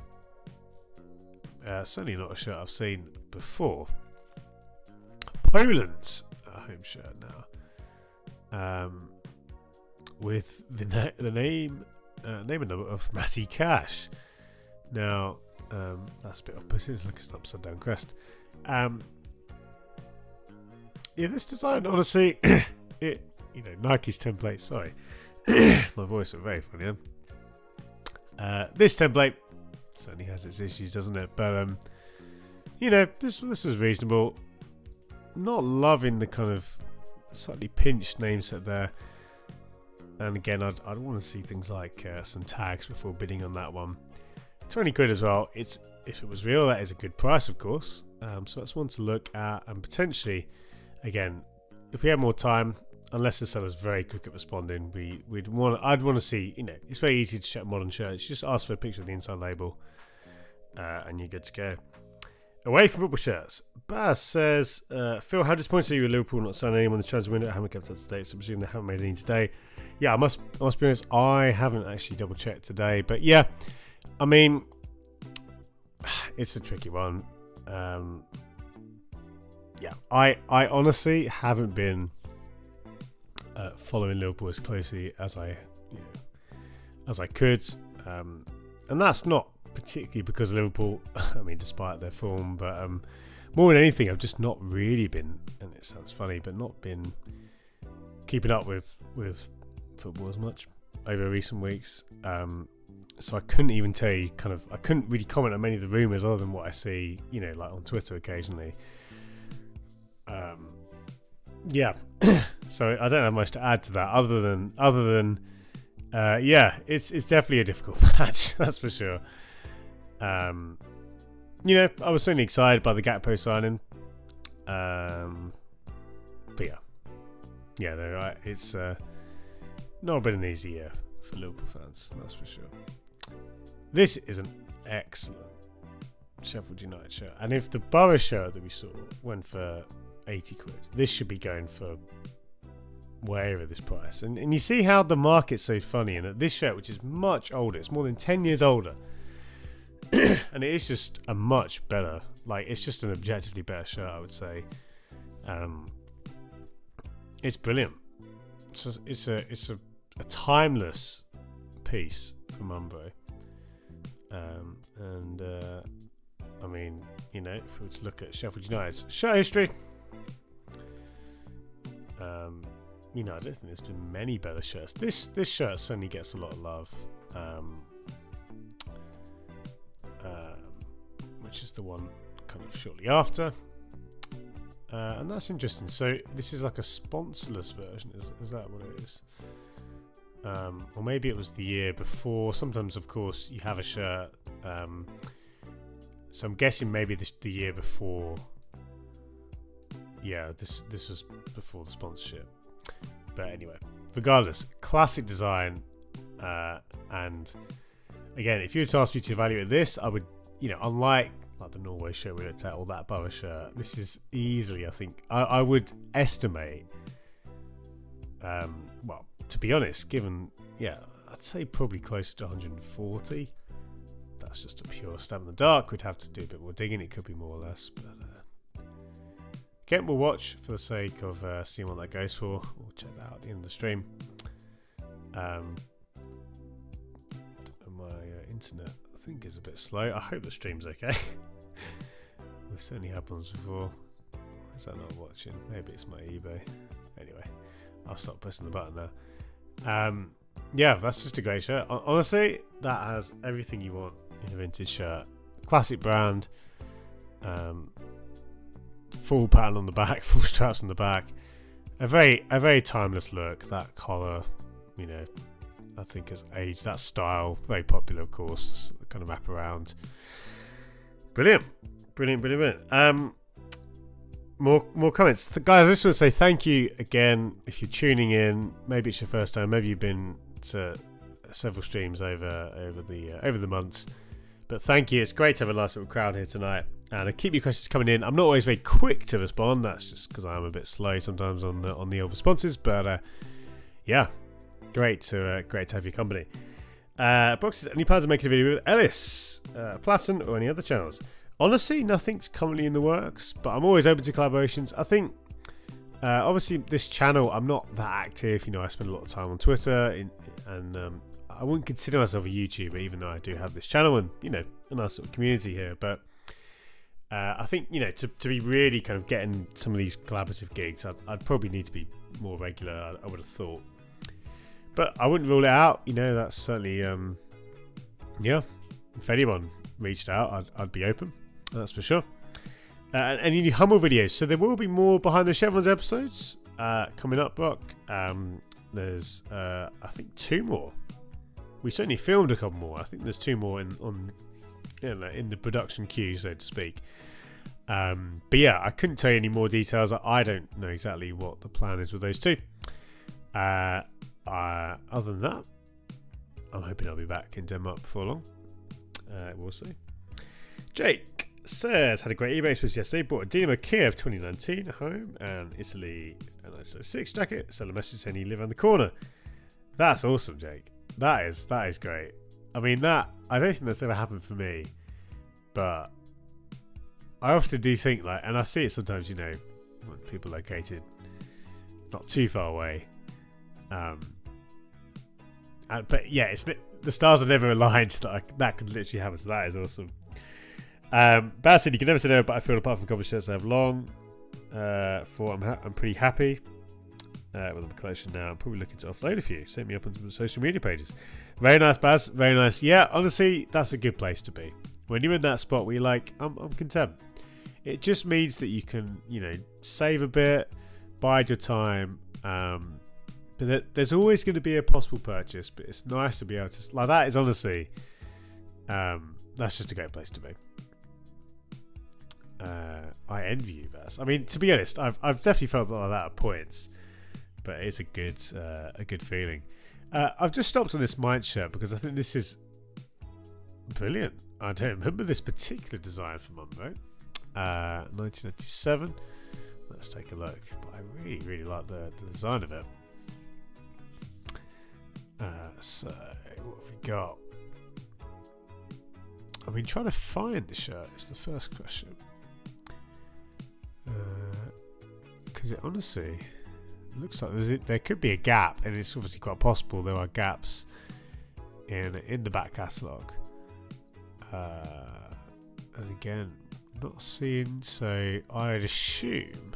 certainly not a shirt I've seen before. Poland's home shirt now, with the name and number of Matty Cash. Now, that's a bit off-putting. It's like an upside down crest. Yeah, this design, honestly, Nike's template. Sorry, my voice was very funny. This template certainly has its issues, doesn't it? But this was reasonable. Not loving the kind of slightly pinched name set there. And again, I'd want to see things like some tags before bidding on that one. 20 quid as well. If it was real, that is a good price, of course. So that's one to look at, and potentially, again, if we have more time, unless the seller's very quick at responding, I'd want to see. It's very easy to check modern shirts. You just ask for a picture of the inside label, and you're good to go. Away from football shirts, Baz says, Phil, how disappointed are you with Liverpool not signing anyone in the transfer window? I haven't kept up to date, so I presume they haven't made any today. Yeah, I must be honest, I haven't actually double checked today, but yeah, I mean, it's a tricky one. Yeah, I honestly haven't been following Liverpool as closely as I could, and that's not particularly because of Liverpool. I mean, despite their form, but more than anything, I've just not really been, and it sounds funny, but not been keeping up with football as much. over recent weeks. So I couldn't even tell you I couldn't really comment on many of the rumours other than what I see, like on Twitter occasionally. Yeah. So I don't have much to add to that other than it's definitely a difficult patch, that's for sure. I was certainly excited by the Gakpo signing. But it's not been an easy year for Liverpool fans, that's for sure. This is an excellent Sheffield United shirt, and if the Borough shirt that we saw went for 80 quid, this should be going for way over this price. And you see how the market's so funny, and that this shirt, which is much older, it's more than 10 years older, and it is just a much better, it's just an objectively better shirt, I would say. It's brilliant. It's a timeless piece from Umbro. If we were to look at Sheffield United's shirt history, I don't think there's been many better shirts. This shirt certainly gets a lot of love, which is the one kind of shortly after, and that's interesting. So this is like a sponsorless version. Is that what it is? Or maybe it was the year before. Sometimes, of course, you have a shirt. So I'm guessing maybe the year before. Yeah, this was before the sponsorship. But anyway, regardless, classic design. And again, if you were to ask me to evaluate this, I would, unlike the Norway shirt we looked at, or that Borough shirt, this is easily, I think, I would estimate. To be honest, given, I'd say probably closer to 140. That's just a pure stab in the dark. We'd have to do a bit more digging. It could be more or less, but again, we'll watch for the sake of seeing what that goes for. We'll check that out at the end of the stream. My internet, I think, is a bit slow. I hope the stream's okay. We've certainly had ones before. Why is that not watching? Maybe it's my eBay. Anyway, I'll stop pressing the button now. That's just a great shirt. Honestly, that has everything you want in a vintage shirt. Classic brand. Full pattern on the back, full straps on the back. A very timeless look. That collar, I think has aged. That style, very popular, of course. Kind of wrap around. Brilliant. More comments, guys. I just want to say thank you again. If you're tuning in, maybe it's your first time, maybe you've been to several streams over the months, but thank you. It's great to have a nice little crowd here tonight, and keep your questions coming in. I'm not always very quick to respond. That's just because I'm a bit slow sometimes on the old responses, but great to have your company. Brooks, any plans of making a video with Ellis, Platten, or any other channels? Honestly, nothing's currently in the works, but I'm always open to collaborations. I think, obviously, this channel, I'm not that active. I spend a lot of time on Twitter, and I wouldn't consider myself a YouTuber, even though I do have this channel and, a nice sort of community here. But I think, to be really kind of getting some of these collaborative gigs, I'd probably need to be more regular, I would have thought. But I wouldn't rule it out. That's certainly, if anyone reached out, I'd be open. That's for sure. And any Hummel videos. So there will be more Behind the Chevrons episodes coming up, Brock. There's, I think, 2 more. We certainly filmed a couple more. I think there's 2 more in the production queue, so to speak. But I couldn't tell you any more details. I don't know exactly what the plan is with those 2. Other than that, I'm hoping I'll be back in Denmark before long. We'll see. Jake says, had a great eBay experience yesterday. Bought a Dinamo Kiev 2019 home and Italy and I 6 jacket. Sell a message saying you live around the corner. That's awesome, Jake. That is great. I mean, I don't think that's ever happened for me, but I often do think and I see it sometimes, when people located not too far away. But it's the stars are never aligned. That could literally happen. So that is awesome. Baz said you can never say no, but I feel apart from cover shirts I have long. I'm pretty happy. with my collection now. I'm probably looking to offload a few. Set me up onto the social media pages. Very nice, Baz. Very nice. Yeah, honestly, that's a good place to be. When you're in that spot where you're like, I'm content. It just means that you can, save a bit, bide your time. But there's always going to be a possible purchase, but it's nice to be able to, like, that is honestly, that's just a great place to be. I envy you, Baz. I mean, to be honest, I've definitely felt like that at points, but it's a good feeling. I've just stopped on this Mind shirt because I think this is brilliant. I don't remember this particular design from Umbro. 1997. Let's take a look. But I really, really like the design of it. So what have we got? I've been trying to find the shirt. Is the first question. Because it honestly looks like there could be a gap, and it's obviously quite possible there are gaps in the back catalogue. And again, not seeing, so I'd assume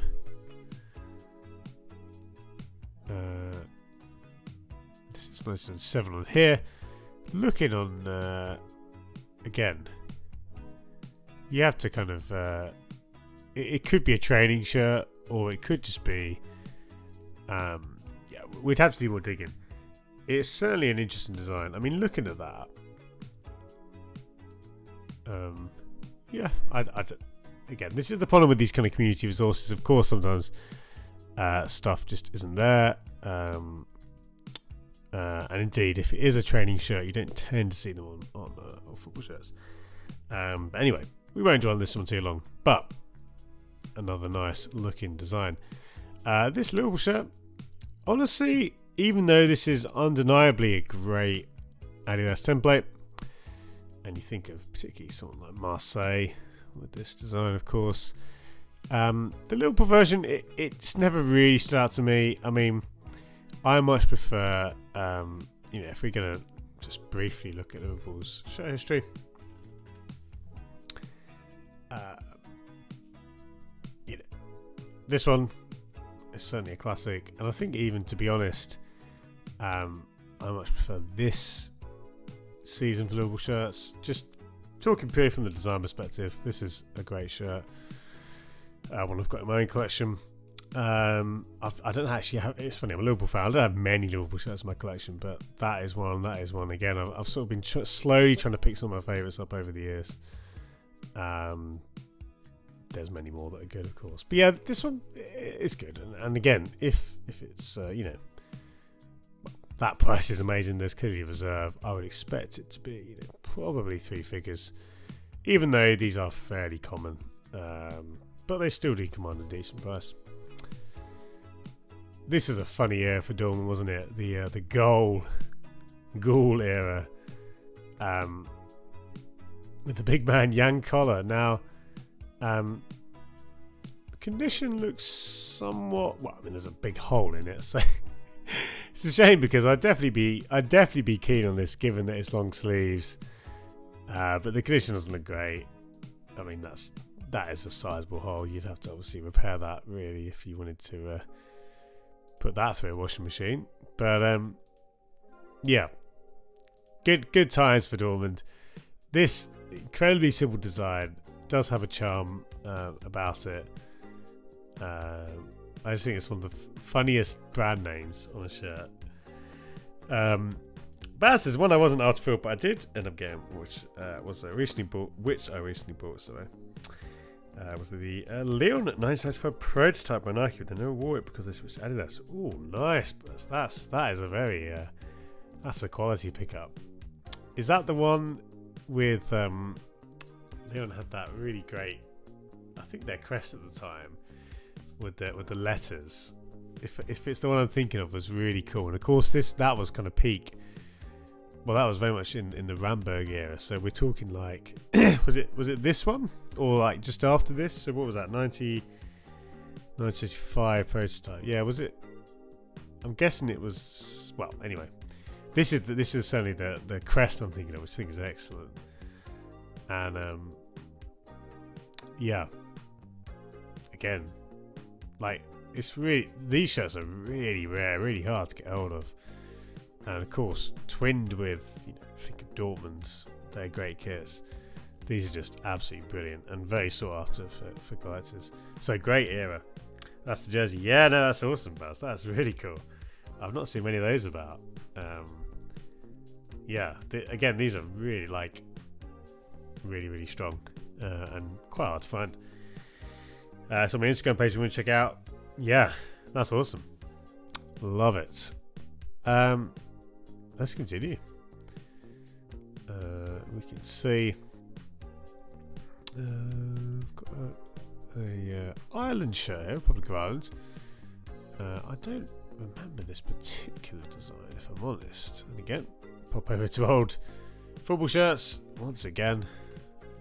this is 1997 on here. Looking on again, you have to kind of it could be a training shirt, or it could just be we'd have to do more digging. It's certainly an interesting design. I mean, looking at that, again, this is the problem with these kind of community resources. Of course, sometimes stuff just isn't there, and indeed, if it is a training shirt, you don't tend to see them on football shirts. But anyway, we won't dwell on this one too long. But another nice looking design. This Liverpool shirt, honestly, even though this is undeniably a great Adidas template, and you think of particularly someone like Marseille with this design, of course, the Liverpool version, it's never really stood out to me. I mean, I much prefer, if we're going to just briefly look at Liverpool's shirt history, this one is certainly a classic, and I think even, to be honest, I much prefer this season for Liverpool shirts. Just talking purely from the design perspective, this is a great shirt. One I've got in my own collection. I don't actually have. It's funny, I'm a Liverpool fan. I don't have many Liverpool shirts in my collection, but that is one. Again, I've sort of been slowly trying to pick some of my favourites up over the years. There's many more that are good, of course, but yeah, this one is good. And again, if it's that price is amazing, there's clearly a reserve. I would expect it to be probably 3 figures, even though these are fairly common, but they still do command a decent price. This is a funny era for Dortmund, wasn't it? The Ghoul era, with the big man Jan Koller. Now, the condition looks somewhat, well, I mean, there's a big hole in it, so it's a shame, because I'd definitely be keen on this, given that it's long sleeves, but the condition doesn't look great. I mean, that is a sizable hole. You'd have to obviously repair that, really, if you wanted to put that through a washing machine. But yeah, good times for Dortmund. This incredibly simple design does have a charm about it. I just think it's one of the funniest brand names on a shirt. Baz is one I wasn't able to fill, but I did end up getting, which I recently bought. Sorry, was the Leon 1995 prototype by Nike, but they never wore it because they switched to Adidas. Oh, nice! That is a very that's a quality pickup. Is that the one with Leon had that really great, I think their crest at the time with the letters. If it's the one I'm thinking of, was really cool. And of course that was kind of peak. Well, that was very much in the Ramberg era. So we're talking like was it this one, or like just after this? So what was that? 1995 prototype. Yeah, was it? I'm guessing it was. Well, anyway, this is certainly the crest I'm thinking of, which I think is excellent. And yeah, again, like it's really, these shirts are really rare, really hard to get hold of. And of course, twinned with, think of Dortmund's, they're great kits. These are just absolutely brilliant and very sought after for collectors. So great era. That's the jersey. Yeah, no, that's awesome, Buzz. That's really cool. I've not seen many of those about. Yeah, again, these are really really strong and quite hard to find. So my Instagram page you want to check out. Yeah, that's awesome. Love it. Let's continue. We can see got a Ireland shirt, Republic of Ireland. I don't remember this particular design, if I'm honest. And again, pop over to old football shirts once again.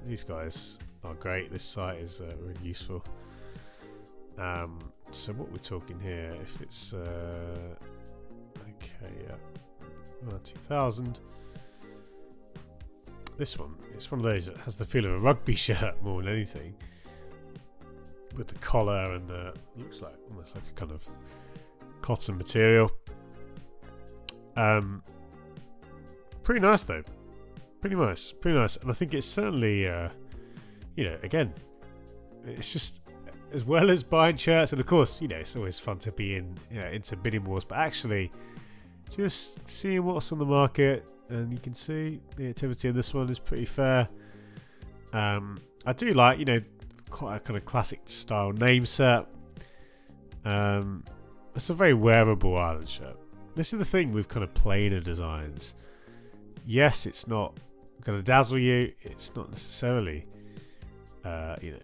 These guys are great. This site is really useful. So what we're talking here, if it's okay, yeah, 2000. This one, it's one of those that has the feel of a rugby shirt more than anything, with the collar and the looks like almost like a kind of cotton material. Pretty nice though, pretty nice, and I think it's certainly again, it's just, as well as buying shirts, and of course, it's always fun to be into bidding wars, but actually just seeing what's on the market, and you can see the activity in this one is pretty fair. I do like, quite a kind of classic style name set. It's a very wearable Ireland shirt. This is the thing with kind of plainer designs. Yes, it's not going to dazzle you. It's not necessarily, it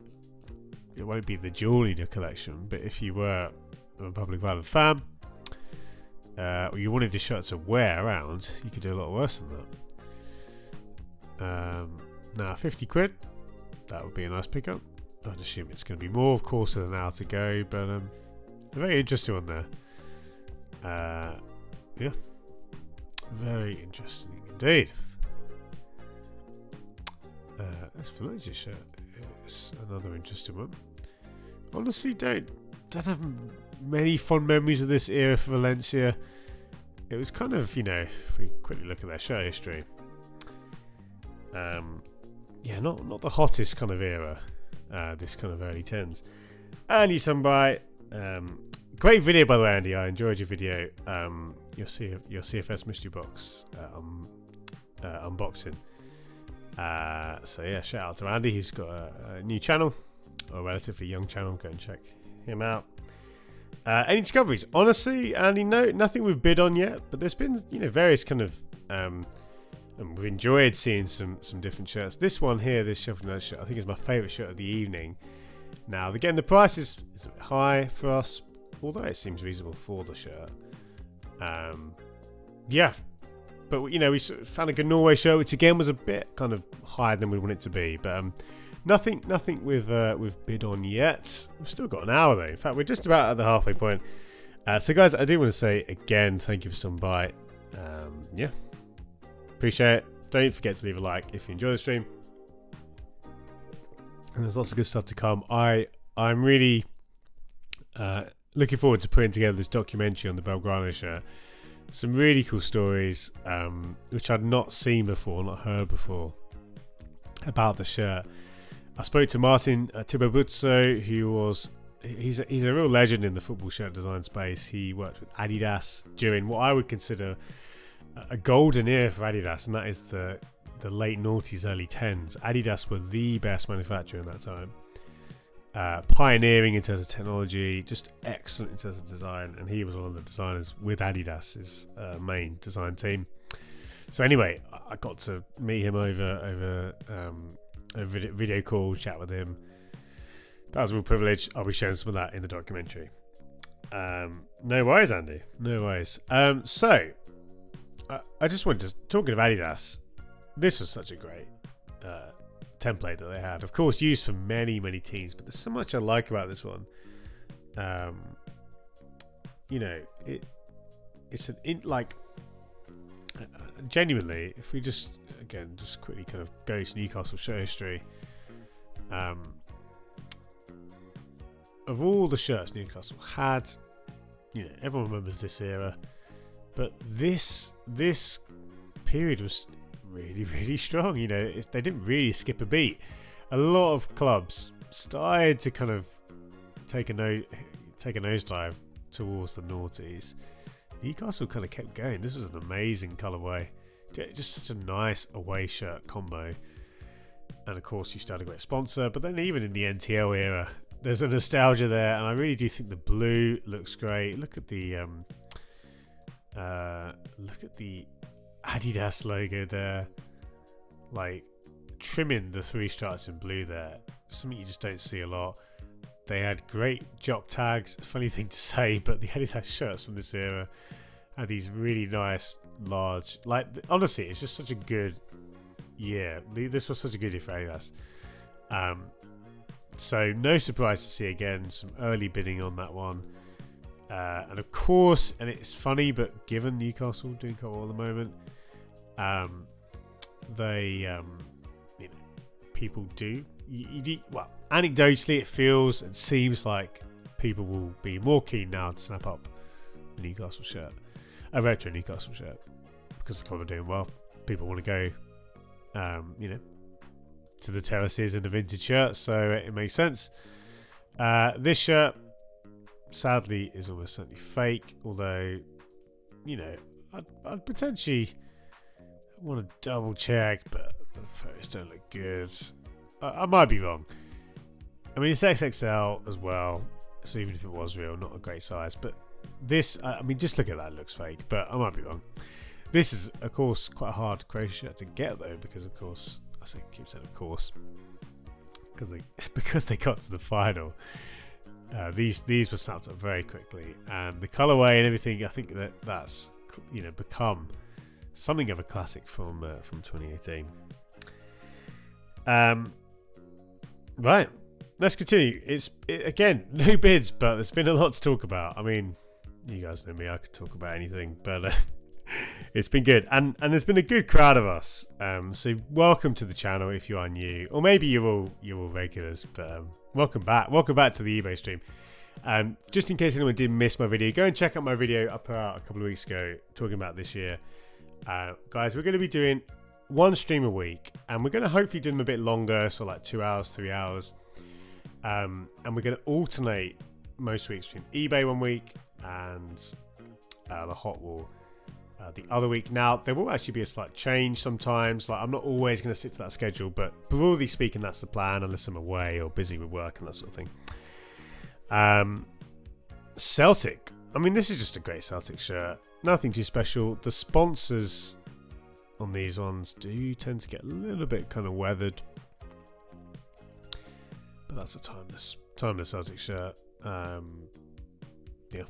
won't be the jewel in your collection. But if you were a Republic of Ireland fan, or you wanted the shirt to wear around, you could do a lot worse than that. Now, 50 quid, that would be a nice pickup. I'd assume it's going to be more, of course, with an hour to go, but a very interesting one there. Yeah, very interesting indeed. This Valencia shirt is another interesting one. Honestly, don't have many fond memories of this era for Valencia. It was kind of, if we quickly look at their shirt history, yeah, not the hottest kind of era. This kind of early 10s. Andy Sunby, great video by the way, Andy. I enjoyed your video. Your CFS mystery box unboxing. So yeah, shout out to Andy. He's got a new channel, or a relatively young channel. Go and check him out. Any discoveries? Honestly, Andy, no, nothing we've bid on yet. But there's been various kind of and we've enjoyed seeing some different shirts. This one here, this Sheffield United shirt, I think is my favourite shirt of the evening. Now, again, the price is a bit high for us, although it seems reasonable for the shirt. Yeah, but we sort of found a good Norway shirt, which again was a bit kind of higher than we want it to be. But nothing we've bid on yet. We've still got an hour though. In fact, we're just about at the halfway point. So guys, I do want to say again, thank you for stopping by. Yeah. Appreciate it. Don't forget to leave a like if you enjoy the stream. And there's lots of good stuff to come. I'm really looking forward to putting together this documentary on the Belgrano shirt. Some really cool stories, which I'd not seen before, not heard before, about the shirt. I spoke to Martin Tibobuzzo, he's a real legend in the football shirt design space. He worked with Adidas during what I would consider a golden era for Adidas, and that is the late noughties, early 10s. Adidas were the best manufacturer in that time. Pioneering in terms of technology, just excellent in terms of design, and he was one of the designers with Adidas's main design team. So anyway, I got to meet him over a video call, chat with him. That was a real privilege. I'll be sharing some of that in the documentary. No worries, Andy. No worries. So I just wanted to, talking of Adidas, this was such a great template that they had. Of course, used for many teams, but there's so much I like about this one. It's genuinely, if we just quickly kind of go to Newcastle show history. of all the shirts Newcastle had, you know, everyone remembers this era, but this period was really, really strong. You know, they didn't really skip a beat. A lot of clubs started to kind of take a nosedive towards the noughties. Newcastle kind of kept going. This was an amazing colourway, just such a nice away shirt combo. And of course, you started a great sponsor. But then even in the NTL era, there's a nostalgia there, and I really do think the blue looks great. Look at the Adidas logo there, like trimming the 3 stripes in blue there. Something you just don't see a lot. They had great jock tags. Funny thing to say, but the Adidas shirts from this era had these really nice large. Like honestly, it's just such a good year. This was such a good year for Adidas. So no surprise to see again some early bidding on that one. And of course, and it's funny, but given Newcastle doing quite well at the moment, people do. Well, anecdotally, it feels and seems like people will be more keen now to snap up a Newcastle shirt, a retro Newcastle shirt, because the club are doing well. People want to go, to the terraces in a vintage shirt, so it makes sense. This shirt, sadly, is almost certainly fake, although, you know, I'd potentially want to double check, but the photos don't look good. I might be wrong. I mean, it's XXL as well, so even if it was real, not a great size. But this, I mean, just look at that, it looks fake, but I might be wrong. This is, of course, quite a hard Croatia shirt to get, though, because, of course, keep saying of course, because they got to the final. These were snapped up very quickly, and the colorway and everything. I think that's become something of a classic from 2018. Right, let's continue. Again, no bids, but there's been a lot to talk about. I mean, you guys know me; I could talk about anything, but it's been good, and there's been a good crowd of us. So welcome to the channel if you are new, or maybe you're all regulars. But welcome back to the eBay stream. Just in case anyone did miss my video, go and check out my video I put out a couple of weeks ago talking about this year. Guys, we're going to be doing one stream a week, and we're going to hopefully do them a bit longer, so like 2 hours, 3 hours. And we're going to alternate most weeks between eBay one week and the Hot Wall the other week. Now, there will actually be a slight change sometimes. Like, I'm not always going to stick to that schedule, but broadly speaking, that's the plan, unless I'm away or busy with work and that sort of thing. Celtic. I mean, this is just a great Celtic shirt. Nothing too special. The sponsors on these ones do tend to get a little bit kind of weathered, but that's a timeless Celtic shirt. Yeah,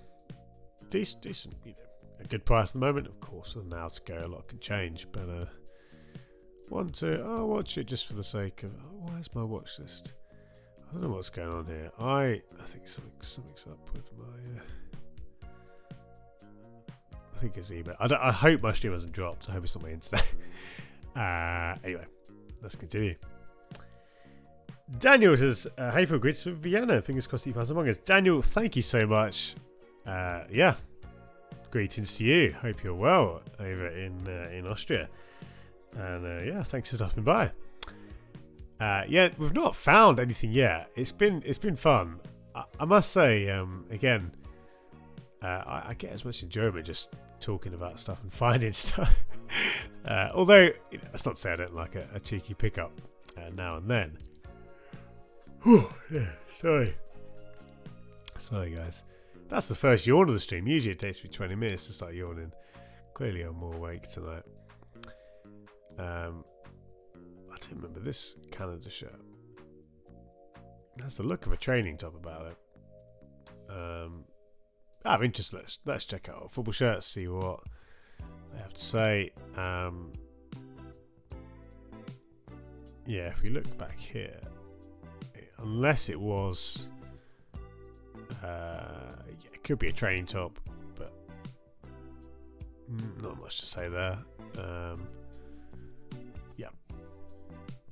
decent. You know, a good price at the moment. Of course, and now to go, a lot can change. But I'll watch it just for the sake of. Where's my watch list? I don't know what's going on here. I think something's up with my. I think it's eBay. I hope my stream hasn't dropped. I hope it's on my internet. Anyway, let's continue. Daniel says, hey, for greets for Vienna. Fingers crossed you found some mongers. Daniel, thank you so much. Yeah, greetings to you. Hope you're well over in Austria. And yeah, thanks for stopping by. Yeah, we've not found anything yet. It's been fun. I must say, again, I get as much enjoyment just talking about stuff and finding stuff. Although, that's not to say I don't like a cheeky pickup now and then. Whew, yeah, sorry guys. That's the first yawn of the stream. Usually it takes me 20 minutes to start yawning. Clearly I'm more awake tonight. I don't remember this Canada shirt. It has the look of a training top about it. Out of interest, let's check out football shirts, see what they have to say. Yeah, if we look back here, unless it was, it could be a training top, but not much to say there. Yeah,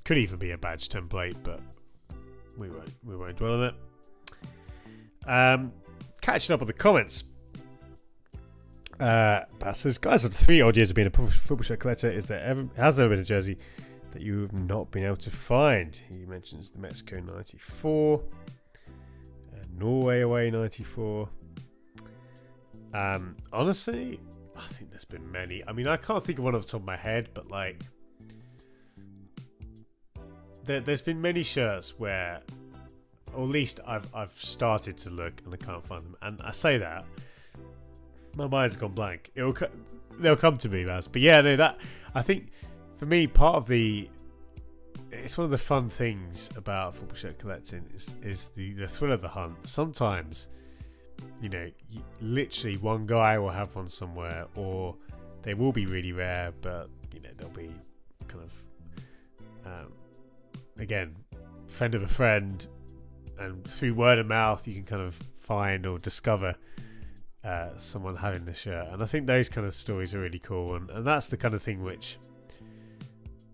could even be a badge template, but we won't dwell on it. Catching up on the comments. Pat says, guys, after 3 odd years of being a football shirt collector, has there been a jersey that you have not been able to find? He mentions the Mexico 94, Norway away 94. Honestly, I think there's been many. I mean, I can't think of one off the top of my head, but like, there's been many shirts where, or at least I've started to look and I can't find them. And I say that, my mind's gone blank. They'll come to me, Maz. But yeah, no, that I think for me, it's one of the fun things about football shirt collecting is the thrill of the hunt. Sometimes, literally one guy will have one somewhere, or they will be really rare, but they'll be kind of again, friend of a friend, and through word of mouth you can kind of find or discover someone having the shirt. And I think those kind of stories are really cool, and that's the kind of thing which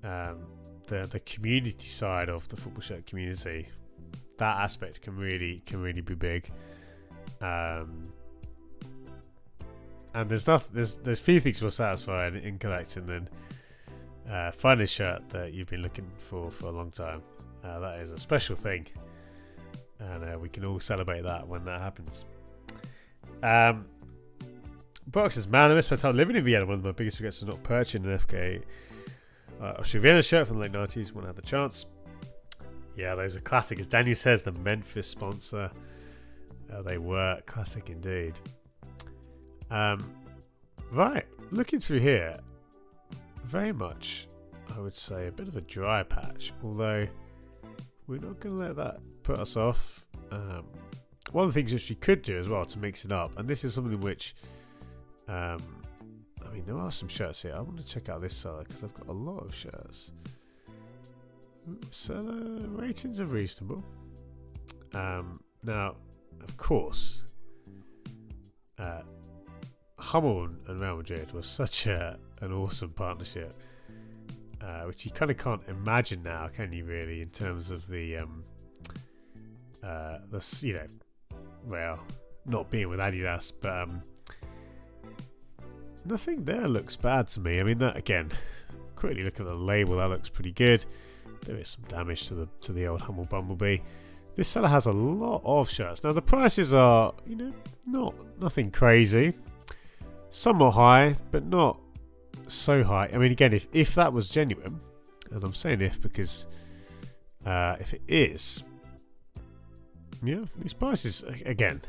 the community side of the football shirt community, that aspect can really be big. And there's few things more satisfying in collecting than find a shirt that you've been looking for a long time. That is a special thing, and we can all celebrate that when that happens. Brock says, man, I miss my time living in Vienna. One of my biggest regrets was not purchasing an FK Austria Vienna shirt from the late 90s when I had the chance. Yeah, those were classic. As Daniel says, the Memphis sponsor. They were classic indeed. Right, looking through here, very much, I would say, a bit of a dry patch, although we're not going to let that put us off. One of the things which we could do as well to mix it up, and this is something which, I mean, there are some shirts here. I want to check out this seller because I've got a lot of shirts. Seller ratings are reasonable. Now, of course, Hummel and Real Madrid was such an awesome partnership, which you kind of can't imagine now, can you? Really, in terms of the Real not being with Adidas, but nothing there looks bad to me. I mean, that again, quickly look at the label, that looks pretty good. There is some damage to the old Hummel Bumblebee. This seller has a lot of shirts. Now the prices are, nothing crazy. Somewhat high, but not so high. I mean, again, if that was genuine, and I'm saying if because if it is, yeah, these prices again,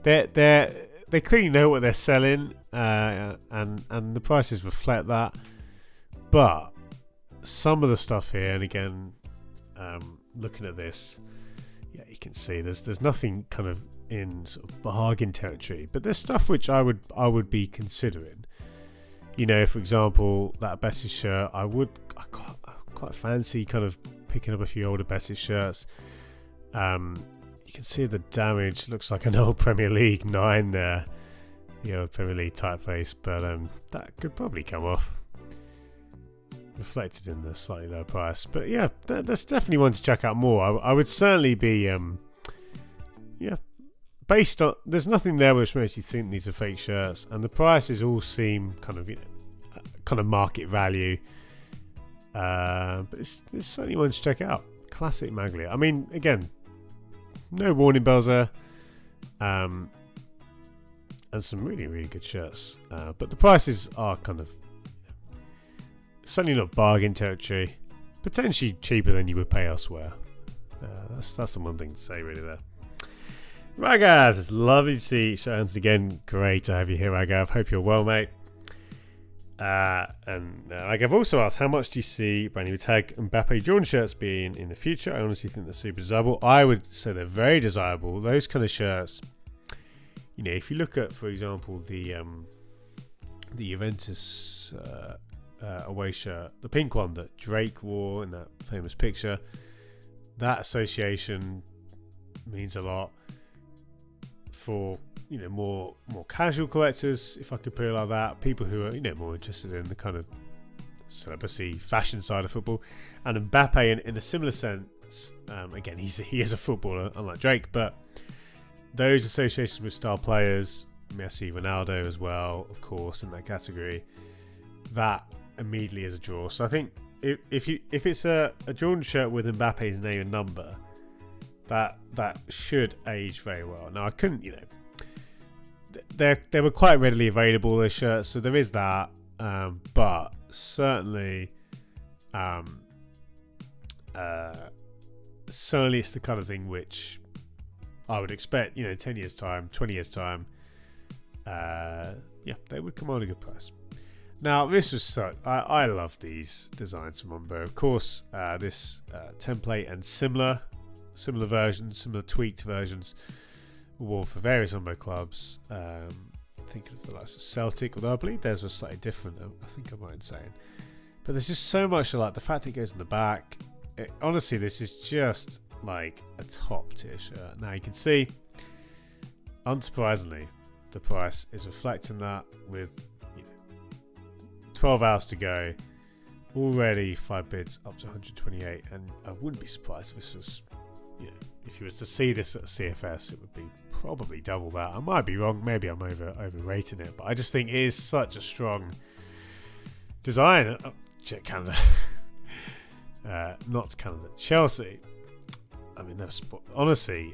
they clearly know what they're selling, and the prices reflect that. But some of the stuff here, and again, looking at this, yeah, you can see there's nothing kind of in sort of bargain territory, but there's stuff which I would be considering. For example, that Betis shirt, I quite fancy kind of picking up a few older Betis shirts. You can see the damage, looks like an old Premier League 9 there, the old Premier League typeface, but that could probably come off, reflected in the slightly lower price. But yeah, that's definitely one to check out more. I would certainly be based on, there's nothing there which makes you think these are fake shirts, and the prices all seem kind of market value, but it's certainly one to check out. Classic Maglia. I mean, again, no warning bells there, and some really, really good shirts, but the prices are kind of certainly not bargain territory, potentially cheaper than you would pay elsewhere. That's the one thing to say really there. Ragav, it's lovely to see Shans again. Great to have you here, Ragav. Hope you're well, mate. And Ragav also asked, how much do you see brand new tag Mbappe Jordan shirts being in the future? I honestly think they're super desirable. I would say they're very desirable. Those kind of shirts, if you look at, for example, the Juventus away shirt, the pink one that Drake wore in that famous picture, that association means a lot. For more casual collectors, if I could put it like that, people who are more interested in the kind of celebrity fashion side of football, and Mbappe in a similar sense. Again, he is a footballer, unlike Drake, but those associations with star players, Messi, Ronaldo as well, of course, in that category, that immediately is a draw. So I think if it's a Jordan shirt with Mbappe's name and number, that should age very well. Now I couldn't, they were quite readily available, those shirts, so there is that, but certainly it's the kind of thing which I would expect, 10 years time, 20 years time, they would command a good price. Now this was I love these designs from Umbro. Of course, this template and similar versions, similar tweaked versions, were worn for various Umbro clubs. Thinking of the likes of Celtic, although I believe theirs was slightly different. I think I'm right in saying, but there's just so much I like. The fact it goes in the back. Honestly, this is just like a top tier shirt. Now you can see, unsurprisingly, the price is reflecting that with 12 hours to go. Already 5 bids up to 128, and I wouldn't be surprised if this was, if you were to see this at CFS, it would be probably double that. I might be wrong, maybe I'm overrating it, but I just think it is such a strong design. Check Canada. Not Canada. Chelsea. I mean, honestly,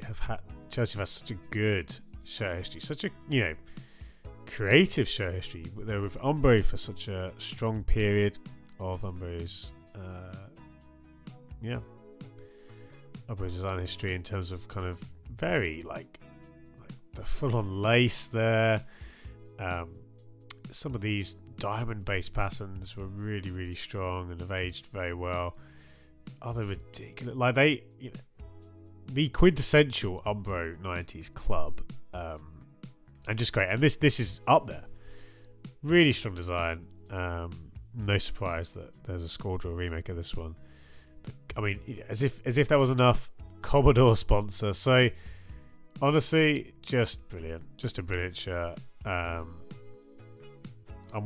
Chelsea have had such a good shirt history, such a creative shirt history. They were with Umbro for such a strong period of Umbro's Umbro design history in terms of kind of very like the full-on lace there. Some of these diamond-based patterns were really, really strong and have aged very well. Other ridiculous, like the quintessential Umbro 90s club, and just great. And this is up there. Really strong design. No surprise that there's a Squadra remake of this one. I mean, as if that was enough, Commodore sponsor. So honestly, just brilliant. Just a brilliant shirt. I'm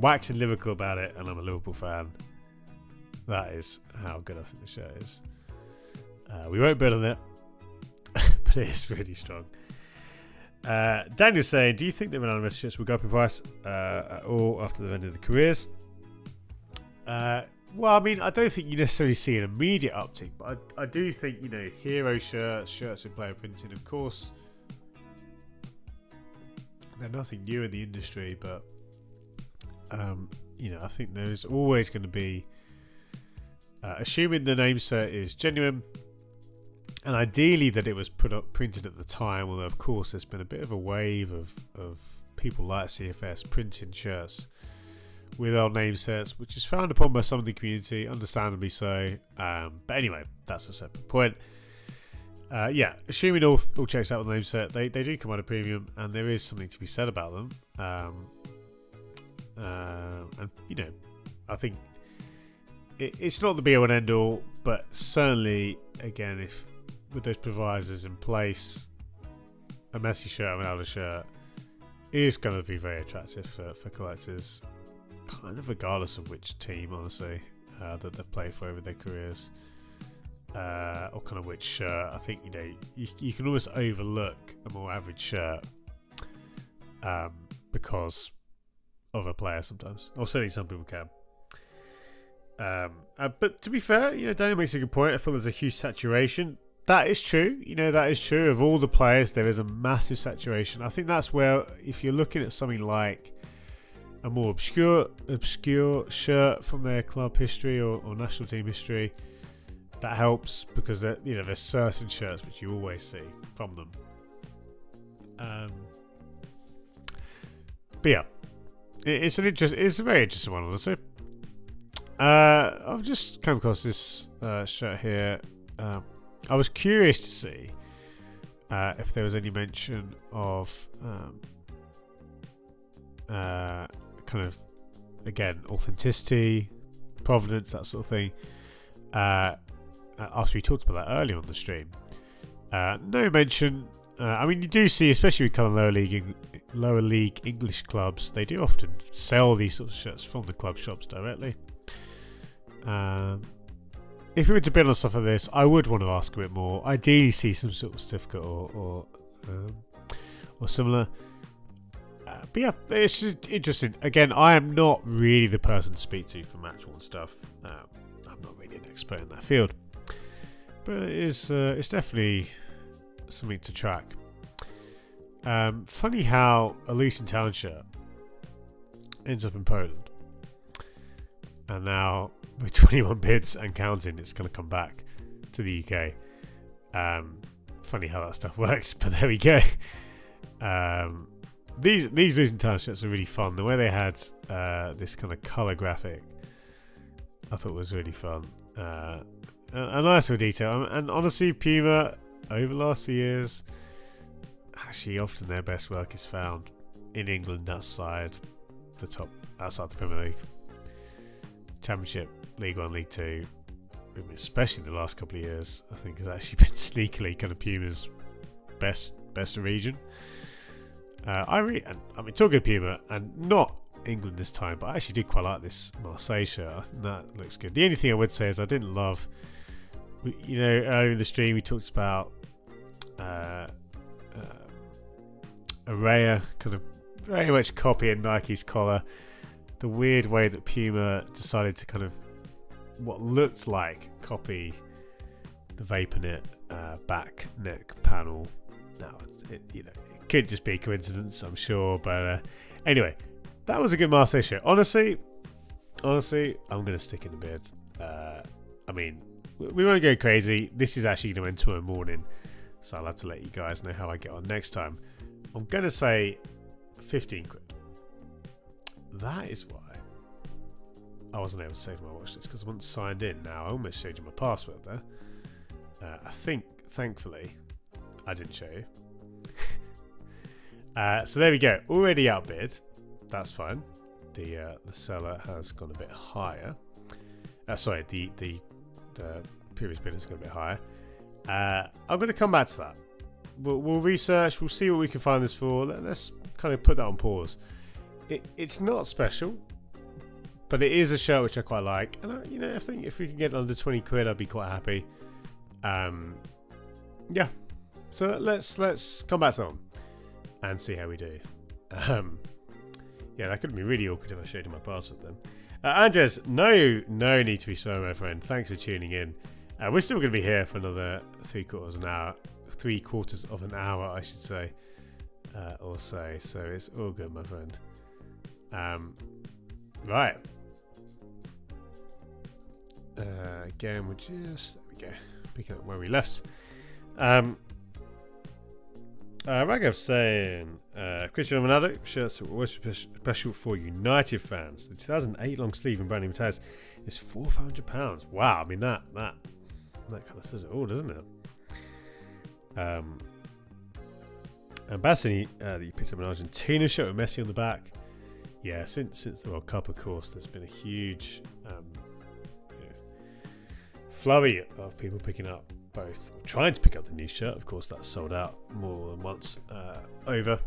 waxing lyrical about it, and I'm a Liverpool fan. That is how good I think the shirt is. We won't bid on it, but it is really strong. Daniel's saying, do you think the Ronaldo shirts will go up in price at all after the end of the careers? Well, I mean, I don't think you necessarily see an immediate uptick, but I do think, hero shirts with player printing, of course, they're nothing new in the industry, but I think there's always going to be, assuming the name set is genuine, and ideally that it was printed at the time, although of course there's been a bit of a wave of people like CFS printing shirts with old name sets, which is frowned upon by some of the community, understandably so. But anyway, that's a separate point. Assuming all checks out with the name set, they do come at a premium, and there is something to be said about them. And I think it's not the be all and end all, but certainly, again, if with those provisos in place, a Messi shirt, a Ronaldo shirt is going to be very attractive for collectors, kind of regardless of which team, honestly, that they've played for over their careers, or kind of which shirt. I think you can almost overlook a more average shirt because of a player sometimes, or certainly some people can. But to be fair, Daniel makes a good point. I feel there's a huge saturation. That is true. That is true. Of all the players, there is a massive saturation. I think that's where, if you're looking at something like a more obscure shirt from their club history or national team history, that helps, because there's certain shirts which you always see from them. But yeah, it's a very interesting one, honestly. I've just come across this shirt here. I was curious to see if there was any mention of kind of, again, authenticity, provenance, that sort of thing. After we talked about that earlier on the stream, no mention. I mean, you do see, especially with kind of lower league English clubs, they do often sell these sort of shirts from the club shops directly. If we were to bid on stuff like this, I would want to ask a bit more. Ideally, see some sort of certificate or or similar. But yeah, it's just interesting. Again, I am not really the person to speak to for match-worn stuff. I'm not really an expert in that field, but it's definitely something to track. Funny how a Luton Town shirt ends up in Poland, and now with 21 bids and counting, it's going to come back to the UK. Funny how that stuff works, but there we go. These Luton Town shirts are really fun. The way they had this kind of colour graphic, I thought was really fun. A nice little detail. And honestly, Puma, over the last few years, actually often their best work is found in England outside the Premier League. Championship, League 1, League 2, especially the last couple of years, I think has actually been sneakily kind of Puma's best region. I mean, talking of Puma, and not England this time, but I actually did quite like this Marseille shirt. I think that looks good. The only thing I would say is I didn't love, earlier in the stream we talked about Araya kind of very much copying Nike's collar. The weird way that Puma decided to kind of what looked like copy the VaporKnit back neck panel. Now, it could just be a coincidence, I'm sure, but anyway, that was a good Marseille shirt. Honestly, I'm going to stick in the bid. I mean, we won't go crazy. This is actually going to end tomorrow morning, so I'll have to let you guys know how I get on next time. I'm going to say 15 quid. That is why I wasn't able to save my watch list, because I wasn't signed in. Now, I almost showed you my password there. I think, thankfully, I didn't show you. So there we go. Already outbid. That's fine. The seller has gone a bit higher. Sorry, the previous bid has gone a bit higher. I'm going to come back to that. We'll research. We'll see what we can find this for. Let's kind of put that on pause. It's not special, but it is a shirt which I quite like. And I think if we can get under 20 quid, I'd be quite happy. Yeah. So let's come back to that one and see how we do. Yeah, that could be really awkward if I showed you my password then. Andres, no need to be sorry, my friend. Thanks for tuning in. We're still going to be here for another 3/4 of an hour, I should say, or so. So it's all good, my friend. Right. Again, we're just there we go, picking up where we left. Raghav saying Cristiano Ronaldo shirts are always special for United fans. The 2008 long sleeve and branding Mataz is £400. Wow, I mean that kind of says it all, doesn't it? And Bassini, that you picked up an Argentina shirt with Messi on the back. Yeah, since the World Cup, of course, there's been a huge flurry of people picking up trying to pick up the new shirt. Of course, that's sold out more than once over,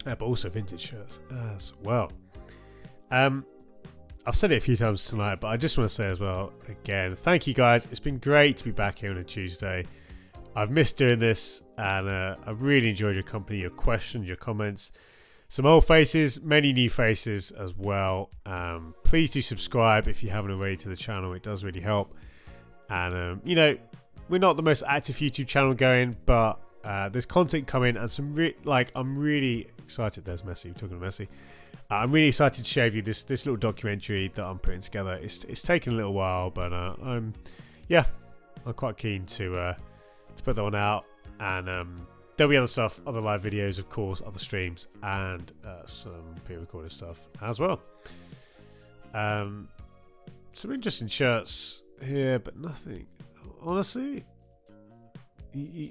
but also vintage shirts as well. I've said it a few times tonight, but I just want to say as well, again, thank you guys. It's been great to be back here on a Tuesday. I've missed doing this, and I really enjoyed your company, your questions, your comments. Some old faces, many new faces as well. Please do subscribe if you haven't already to the channel. It does really help. And we're not the most active YouTube channel going, but there's content coming, and some I'm really excited. There's Messi. We're talking to Messi. I'm really excited to share with you this little documentary that I'm putting together. It's taken a little while, but I'm quite keen to put that one out. And there'll be other stuff, other live videos, of course, other streams, and some pre-recorded stuff as well. Some interesting shirts here, but nothing. Honestly,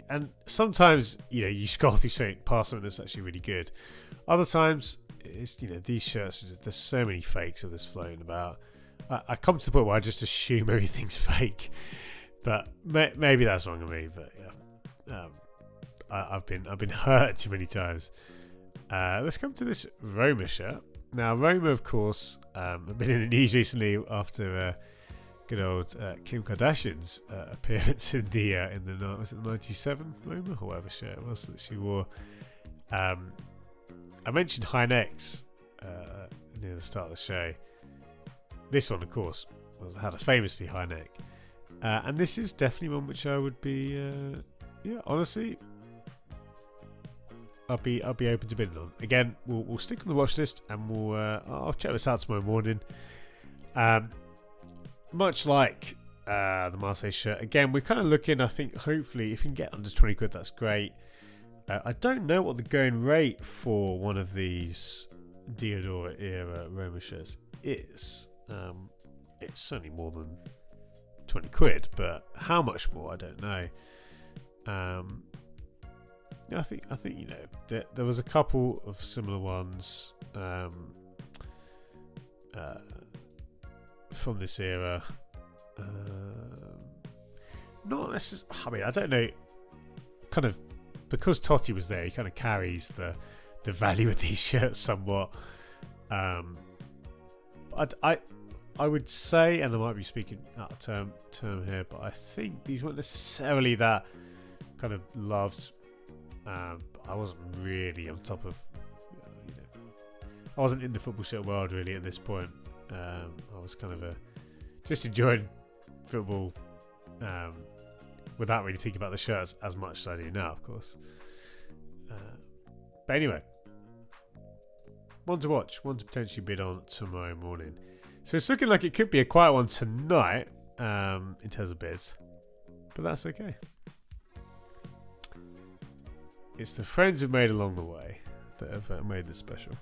and sometimes you scroll through something past something that's actually really good. Other times, it's these shirts. There's so many fakes of this floating about. I come to the point where I just assume everything's fake, but maybe that's wrong of me. But yeah, I've been hurt too many times. Let's come to this Roma shirt. Now, Roma, of course, have been in the news recently after good old Kim Kardashian's appearance in the was it the 97 Roma or whatever shirt it was that she wore. I mentioned high necks near the start of the show. This one, of course, had a famously high neck, and this is definitely one which I would be, honestly, I'll be open to bidding on. Again, we'll stick on the watch list, and I'll check this out tomorrow morning. Much like the Marseille shirt, again, we're kind of looking. I think hopefully, if you can get under 20 quid, that's great. I don't know what the going rate for one of these Diodora era Roma shirts is. It's certainly more than 20 quid, but how much more, I don't know. I think there was a couple of similar ones from this era. Not necessarily. I mean, I don't know. Kind of because Totti was there, he kind of carries the value of these shirts somewhat. I would say, and I might be speaking out of term here, but I think these weren't necessarily that kind of loved. I wasn't really on top of, I wasn't in the football shirt world really at this point. I was kind of just enjoying football without really thinking about the shirts as much as I do now, of course. But anyway, one to watch, one to potentially bid on tomorrow morning. So it's looking like it could be a quiet one tonight in terms of bids, but that's okay. It's the friends we've made along the way that have made this special.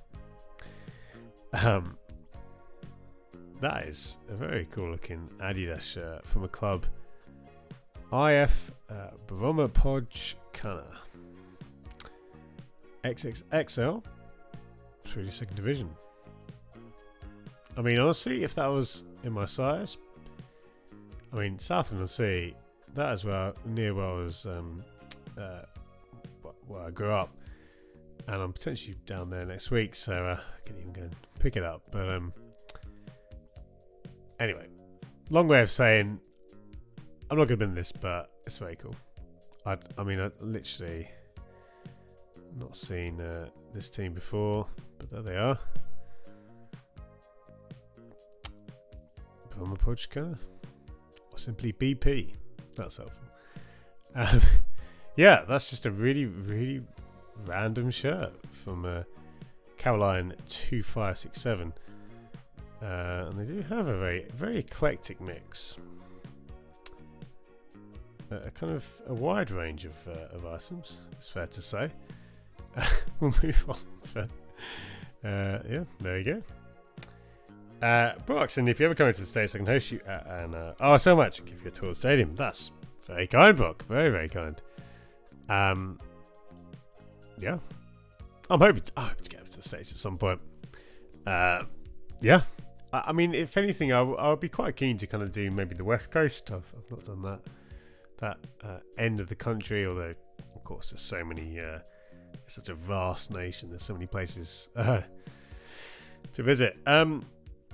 That is a very cool looking Adidas shirt from a club, IF Broma Podgkana. XXXL, Swedish second division. I mean, honestly, if that was in my size, I mean, Southend-on-Sea, that is near where I was, where I grew up, and I'm potentially down there next week, so I can even go and pick it up. But anyway, long way of saying I'm not going to bin this, but it's very cool. I literally not seen this team before, but there they are. Broma Podgkana, or simply BP. That's helpful. Yeah, that's just a really, really random shirt from Caroline 2567. And they do have a very, very eclectic mix. A kind of a wide range of items, it's fair to say. We'll move on. But, yeah, there you go. Brooks, and if you ever come into the States, I can host you at so much. Give you a tour of the stadium. That's very kind, Brooke. Very, very kind. Yeah, I'm hoping to get up to the States at some point. Yeah, I mean, if anything, I would be quite keen to kind of do maybe the West Coast. I've not done that end of the country, although of course there's so many. It's such a vast nation. There's so many places to visit.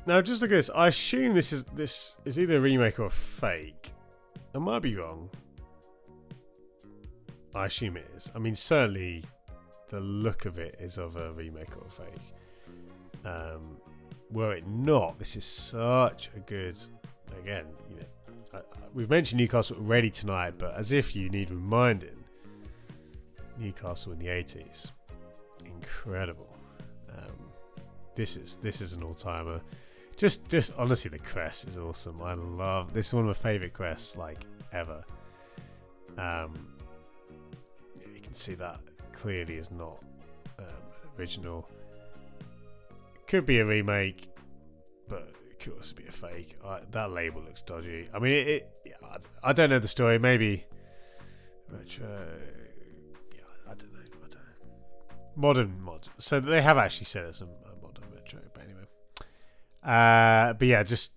Now, just look at this. I assume this is either a remake or a fake. I might be wrong. I assume it is. I mean, certainly the look of it is of a remake or a fake. Were it not, this is such a good. Again, we've mentioned Newcastle already tonight, but as if you need reminding, Newcastle in the 80s, incredible. This is an all-timer. Just honestly, the crest is awesome. I love this. Is one of my favourite crests ever. You can see that clearly is not original. Could be a remake, but it could also be a fake. That label looks dodgy. I mean, I don't know the story. Maybe retro. Yeah, I don't know. Modern. So they have actually said it's a modern retro, but anyway. But yeah, just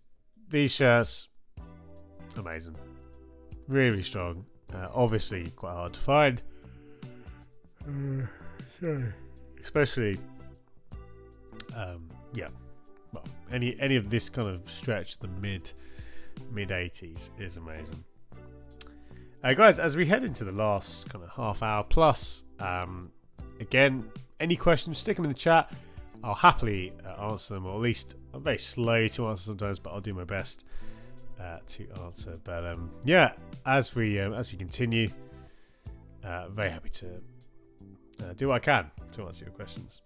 these shirts, amazing, really strong. Obviously, quite hard to find, especially. Yeah, well, any of this kind of stretch, the mid 80s is amazing. Guys, as we head into the last kind of half hour plus, again, any questions, stick them in the chat. I'll happily answer them, or at least I'm very slow to answer sometimes, but I'll do my best to answer. But yeah, as we continue, very happy to do what I can to answer your questions.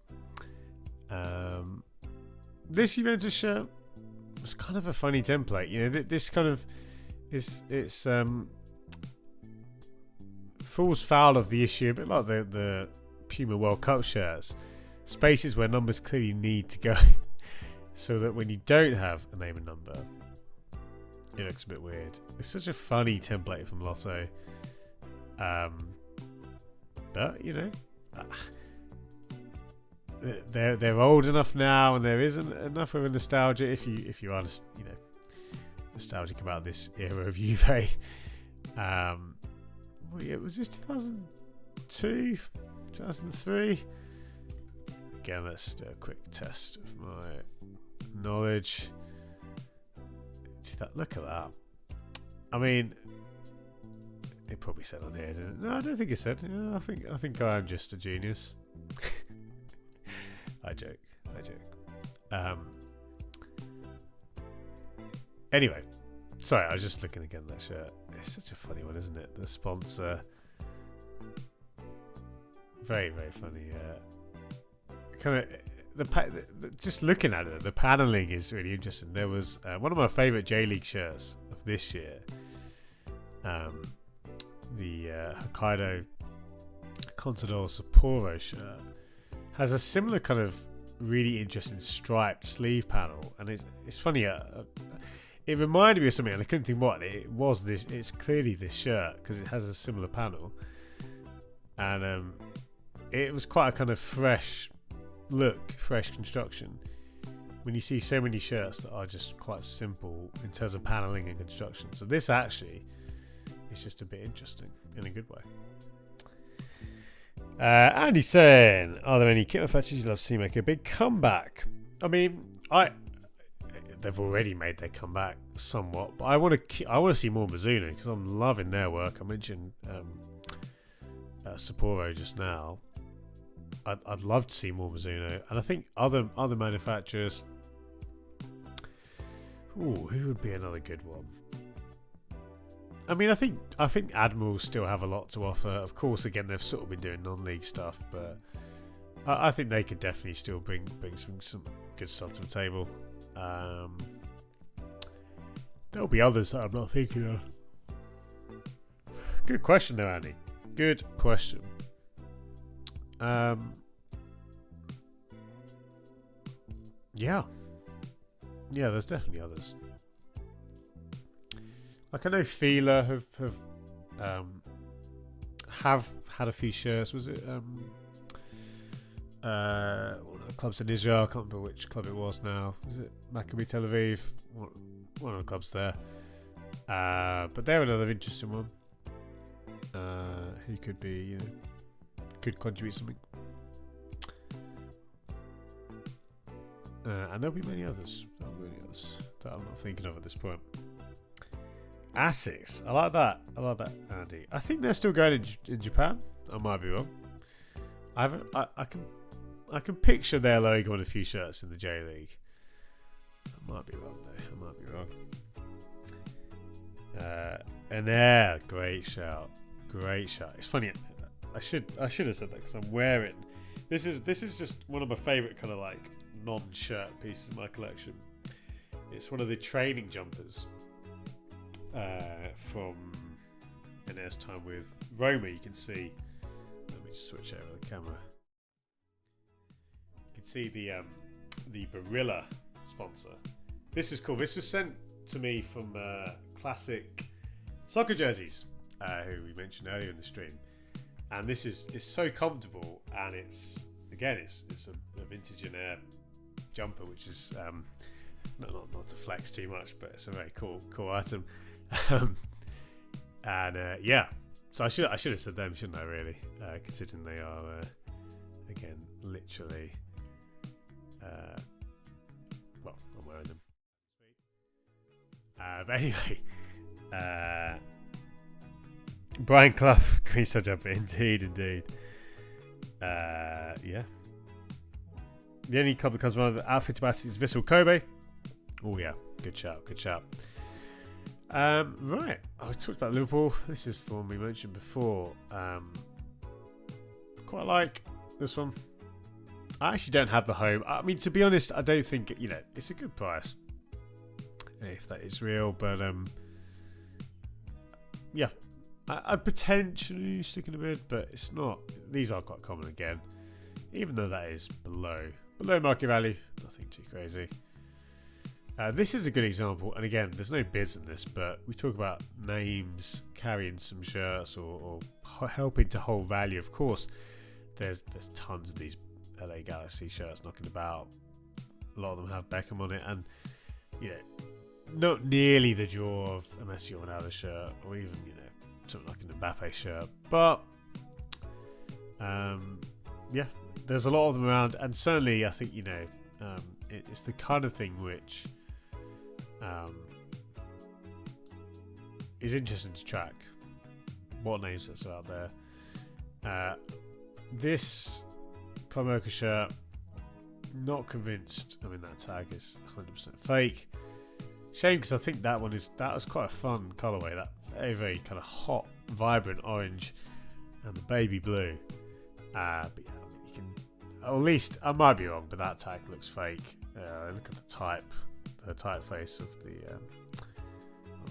This Juventus shirt was kind of a funny template, you know. This kind of it's falls foul of the issue, a bit like the Puma World Cup shirts. Spaces where numbers clearly need to go, so that when you don't have a name and number, it looks a bit weird. It's such a funny template from Lotto, but you know, they're old enough now, and there isn't enough of a nostalgia if you are, you know, nostalgic about this era of Juve. Well, yeah, was this 2002, 2003? Again, let's do a quick test of my knowledge. See that? Look at that. I mean, it probably said on here, didn't it? No, I don't think it said. Yeah, I think I'm just a genius. I joke. Anyway, sorry, I was just looking again at that shirt. It's such a funny one, isn't it? The sponsor, very, very funny. Kind of just looking at it, the paneling is really interesting. There was one of my favorite J League shirts of this year, the Hokkaido Contador Sapporo shirt, has a similar kind of really interesting striped sleeve panel, and it's funny. It reminded me of something, and I couldn't think what it was. It's clearly this shirt because it has a similar panel, and it was quite a kind of fresh look, fresh construction. When you see so many shirts that are just quite simple in terms of paneling and construction, so this actually is just a bit interesting in a good way. Andy saying, are there any kit manufacturers you'd love to see make a big comeback? I mean, they've already made their comeback somewhat, but I want to see more Mizuno because I'm loving their work. I mentioned Sapporo just now. I'd love to see more Mizuno, and I think other manufacturers. Ooh, who would be another good one? I mean, I think Admirals still have a lot to offer. Of course, again, they've sort of been doing non-league stuff, but I think they could definitely still bring some good stuff to the table. There'll be others that I'm not thinking of. Good question, though, Andy. Good question. Yeah, there's definitely others. Like I know Fila have had a few shirts. Was it one of the clubs in Israel? I can't remember which club it was now. Was it Maccabi Tel Aviv? One of the clubs there. But they're another interesting one. Who could be, you know, could contribute something. And there'll be many others. That I'm not thinking of at this point. Asics, I like that, Andy. I think they're still going in Japan. I might be wrong. I can picture their logo on a few shirts in the J League. I might be wrong though. And yeah, great shout. It's funny. I should have said that because I'm wearing. This is just one of my favourite kind of like non-shirt pieces in my collection. It's one of the training jumpers from Enes' time with Roma. You can see. Let me just switch over the camera. You can see the Barilla sponsor. This is cool. This was sent to me from Classic Soccer Jerseys, who we mentioned earlier in the stream. And this is so comfortable, and it's a vintage and air jumper, which is not to flex too much, but it's a very cool item. Yeah, so I should have said them, shouldn't I? Really, considering they are again literally. Well, I'm wearing them. But anyway, Brian Clough, Green Star jumper, indeed. Yeah. The only club that comes to mind with outfit capacity is Vissel Kobe. Oh yeah, good shout, good shout. Right, I talked about Liverpool. This is the one we mentioned before. Quite like this one. I actually don't have the home. I mean, to be honest, I don't think it's a good price if that is real. But yeah, I'd potentially stick in a bid, but it's not. These are quite common again, even though that is below market value. Nothing too crazy. This is a good example, and again, there's no bids in this, but we talk about names carrying some shirts or helping to hold value. Of course, there's tons of these LA Galaxy shirts knocking about. A lot of them have Beckham on it, and not nearly the draw of a Messi or Ronaldo shirt, or even something like an Mbappe shirt. But yeah, there's a lot of them around, and certainly I think it's the kind of thing which is interesting to track. What names that's out there? This Club America shirt, not convinced. I mean, that tag is 100% fake. Shame, because I think that was quite a fun colorway. That very, very kind of hot, vibrant orange and the baby blue. But yeah, I mean, you can, at least I might be wrong, but that tag looks fake. Look at the typeface of the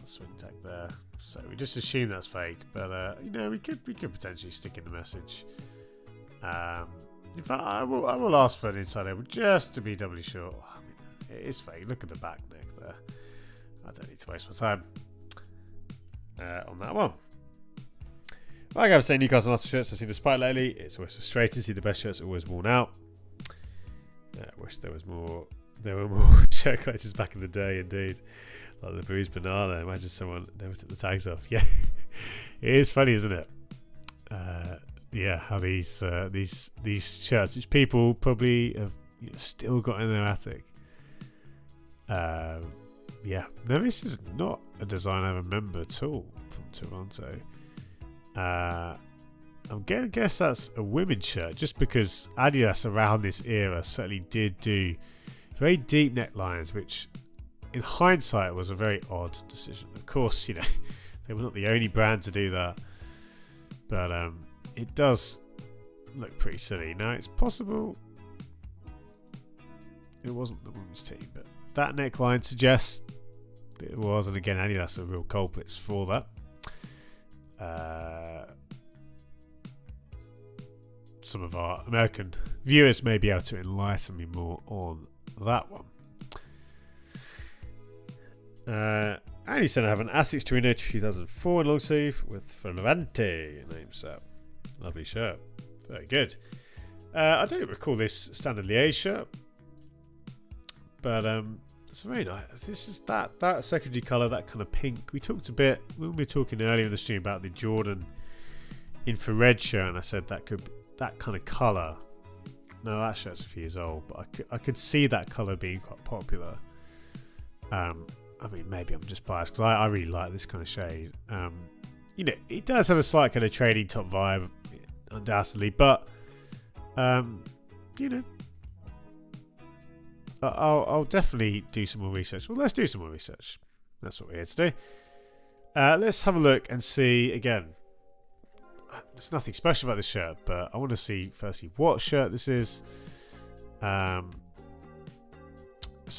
swing tag there. So we just assume that's fake, but we could potentially stick in the message. In fact, I will ask for an inside elbow just to be doubly sure. I mean, it is fake. Look at the back neck there. I don't need to waste my time on that one. Like I was saying, Newcastle Arsenal shirts I've seen despite lately. It's always frustrating to see the best shirts always worn out. I wish there were more shirt collectors back in the day, indeed. Like the bruised banana. Imagine someone never took the tags off. Yeah, it is funny, isn't it? Yeah, how these shirts, which people probably have still got in their attic. Yeah, no, this is not a design I remember at all from Toronto. I'm going to guess that's a women's shirt, just because Adidas around this era certainly did do very deep necklines, which in hindsight was a very odd decision. Of course, they were not the only brand to do that, but it does look pretty silly. Now, it's possible it wasn't the women's team, but that neckline suggests it was, and again, Adidas are real culprits for that. Some of our American viewers may be able to enlighten me more on that one. And he said I have an Asics Torino 2004 in long sleeve with Ferravante name set. Lovely shirt. Very good. I don't recall this standard liège shirt, but it's very nice. This is that secondary colour, that kind of pink. We talked a bit when we were talking earlier in the stream about the Jordan infrared shirt, and I said that could be that kind of colour. No, that shirt's a few years old, but I could see that colour being quite popular. I mean, maybe I'm just biased because I really like this kind of shade. It does have a slight kind of trading top vibe, undoubtedly, but I'll definitely do some more research. Well, let's do some more research. That's what we're here to do. Let's have a look and see again. There's nothing special about this shirt, but I want to see firstly what shirt this is. So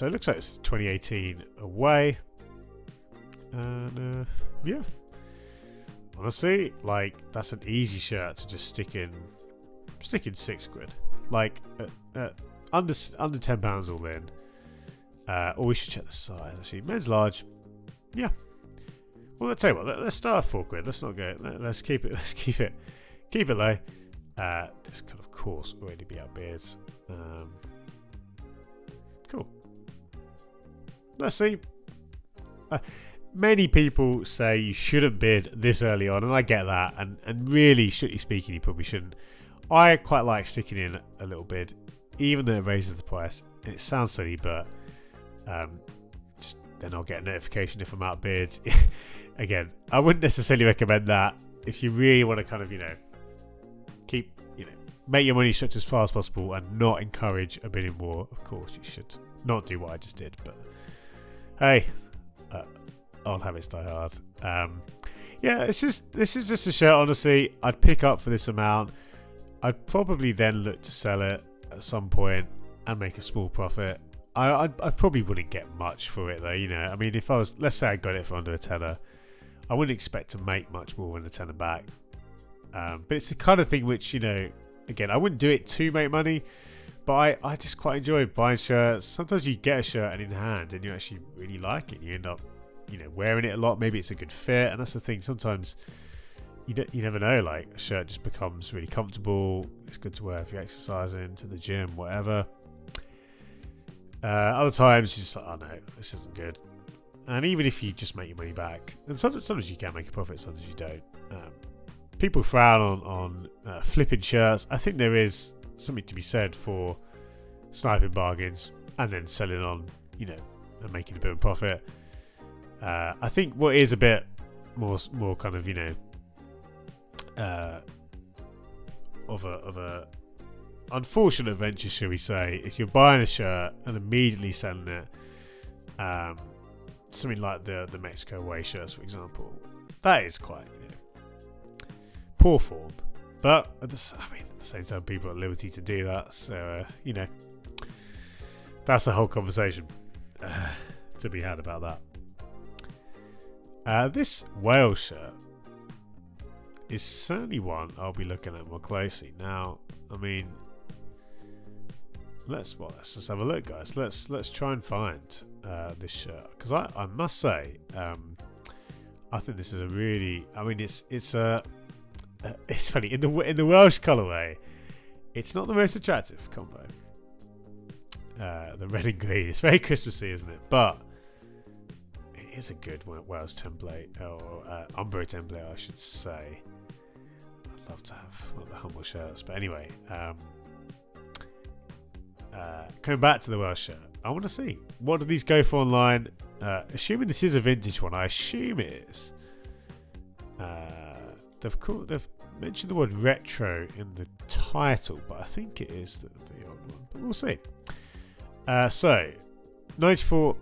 it looks like it's 2018 away, and yeah, honestly, like that's an easy shirt to just stick in £6, like under £10 all in. Or we should check the size actually. Men's large, yeah. Well, let's tell you what. Let's start at £4. Let's not go. Let's keep it. Let's keep it low. This could, of course, already be outbids. Cool. Let's see. Many people say you shouldn't bid this early on, and I get that. And really, strictly speaking, you probably shouldn't. I quite like sticking in a little bid, even though it raises the price. And it sounds silly, but then I'll get a notification if I'm outbid. Again, I wouldn't necessarily recommend that if you really want to kind of, keep, make your money stretch as far as possible and not encourage a bidding war. Of course, you should not do what I just did, but hey, old habits die hard. Yeah, this is just a shirt. Honestly, I'd pick up for this amount. I'd probably then look to sell it at some point and make a small profit. I probably wouldn't get much for it though. You know, I mean, if I was, let's say I got it for under a tenner, I wouldn't expect to make much more than a tenner back. But it's the kind of thing which, you know, again, I wouldn't do it to make money, but I just quite enjoy buying shirts. Sometimes you get a shirt and in hand and you actually really like it. You end up, you know, wearing it a lot. Maybe it's a good fit, and that's the thing. Sometimes you never know. Like, a shirt just becomes really comfortable. It's good to wear if you're exercising, to the gym, whatever. Other times you're just like, oh no, this isn't good. And even if you just make your money back, and sometimes you can make a profit, sometimes you don't. People frown on flipping shirts. I think there is something to be said for sniping bargains and then selling on, you know, and making a bit of a profit. I think what is a bit more kind of, you know, of a unfortunate venture, shall we say, if you're buying a shirt and immediately selling it, something like the Mexico away shirts, for example, that is quite, you know, poor form. But at the same time, people are at liberty to do that, so you know, that's a whole conversation to be had about that. This whale shirt is certainly one I'll be looking at more closely. Now, I mean, let's just have a look, guys. Let's try and find this shirt, because I must say, I think this is a really, I mean, it's funny in the Welsh colourway. It's not the most attractive combo. The red and green. It's very Christmassy, isn't it? But it is a good Welsh template, or Umbro template, I should say. I'd love to have one of the humble shirts, but anyway. Coming back to the Welsh shirt, I want to see, what do these go for online? Assuming this is a vintage one, I assume it is. They've mentioned the word retro in the title, but I think it is the old one. But we'll see. So 94,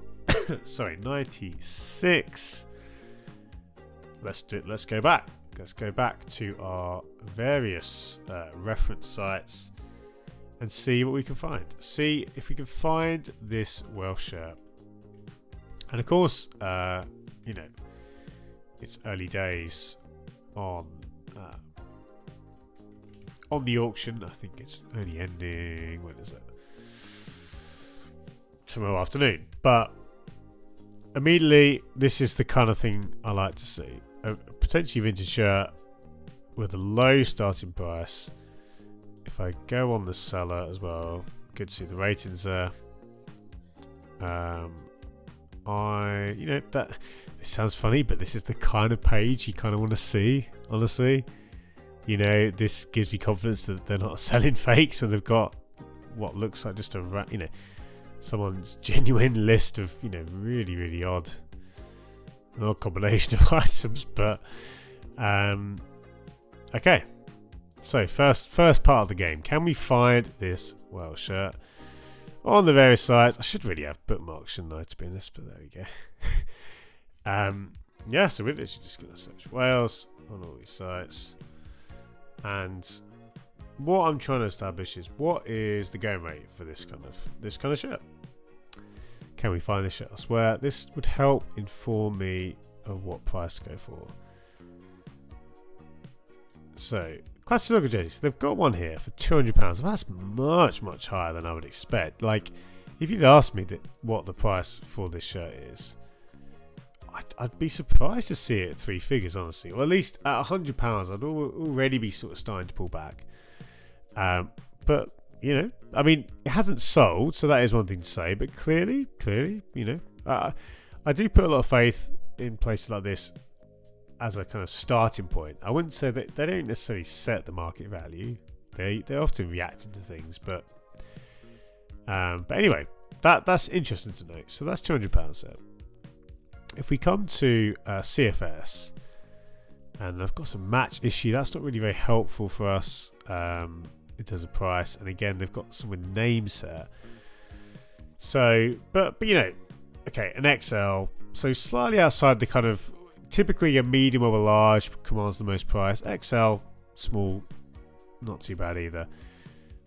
sorry, 96. Let's go back. Let's go back to our various reference sites and see what we can find. See if we can find this Welsh shirt. And of course, you know, it's early days on the auction. I think it's only ending, when is it? Tomorrow afternoon. But immediately, this is the kind of thing I like to see. A potentially vintage shirt with a low starting price. If I go on the seller as well, good to see the ratings there. You know, that this sounds funny, but this is the kind of page you kind of want to see, honestly. You know, this gives me confidence that they're not selling fakes, when they've got what looks like just you know, someone's genuine list of, you know, really, really an odd combination of items. But okay. So first part of the game, can we find this Welsh shirt on the various sites? I should really have bookmarks, shouldn't I, to be honest, but there we go. Yeah, so we're literally just going to search Wales on all these sites. And what I'm trying to establish is, what is the going rate for this kind of shirt? Can we find this shirt elsewhere? This would help inform me of what price to go for. So, classic logo jerseys, they've got one here for £200. That's much, much higher than I would expect. Like, if you'd asked me what the price for this shirt is, I'd be surprised to see it at three figures, honestly. Or at least at £100, I'd already be sort of starting to pull back. But, you know, I mean, it hasn't sold, so that is one thing to say. But clearly, you know, I do put a lot of faith in places like this as a kind of starting point. I wouldn't say that they don't necessarily set the market value. They're often reacting to things, but anyway, that's interesting to note. So that's £200 there. If we come to CFS, and I've got some match issue, that's not really very helpful for us. in terms of price. And again, they've got some with name set. So, but you know, okay, an XL. So slightly outside the kind of typically a medium or a large commands the most price. XL, small, not too bad either.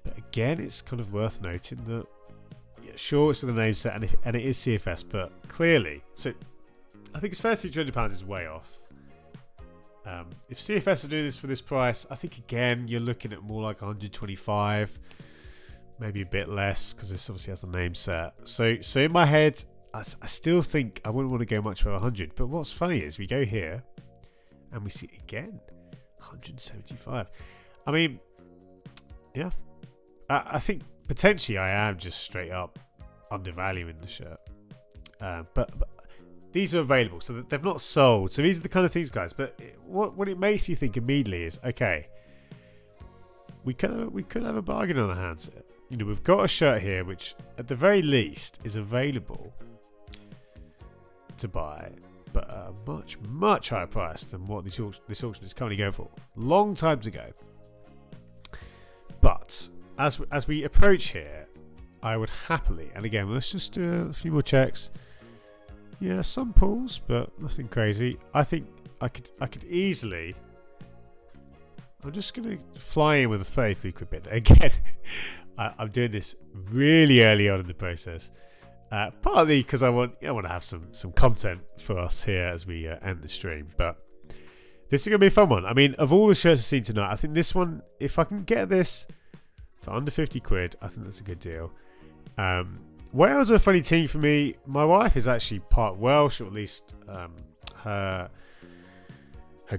But again, it's kind of worth noting that, yeah, sure, it's with a name set and it is CFS, but clearly, so I think it's fair to say £200 is way off. If CFS are doing this for this price, I think again you're looking at more like 125, maybe a bit less because this obviously has a name set. So in my head, I still think I wouldn't want to go much over 100. But what's funny is we go here and we see again 175. I mean, yeah, I think potentially I am just straight up undervaluing the shirt, but these are available, so they've not sold. So these are the kind of things, guys. But what it makes me think immediately is, okay, we could have a bargain on our hands here. You know, we've got a shirt here which, at the very least, is available to buy, but at a much higher price than what this auction is currently going for. Long time to go. But as we approach here, I would happily, and again, let's just do a few more checks. Yeah, some pulls, but nothing crazy. I think I could easily. I'm just going to fly in with a 33 quid bid. Again, I'm doing this really early on in the process. Partly because I want to have some content for us here as we end the stream. But this is going to be a fun one. I mean, of all the shirts I've seen tonight, I think this one, if I can get this for under 50 quid, I think that's a good deal. Wales are a funny team for me. My wife is actually part Welsh, or at least her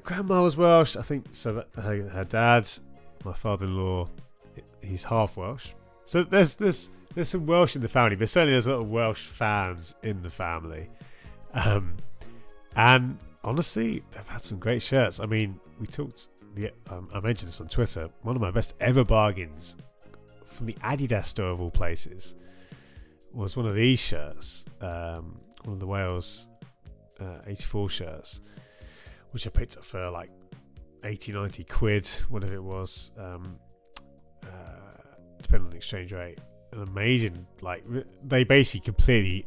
grandma was Welsh, I think. So that her dad, my father-in-law, he's half Welsh. So there's some Welsh in the family, but certainly there's a lot of Welsh fans in the family. And honestly, they've had some great shirts. I mean, we talked. I mentioned this on Twitter. One of my best ever bargains from the Adidas store of all places was one of these shirts, one of the Wales 84 shirts, which I picked up for like 80-90 quid, whatever it was, depending on the exchange rate. An amazing, like, they basically completely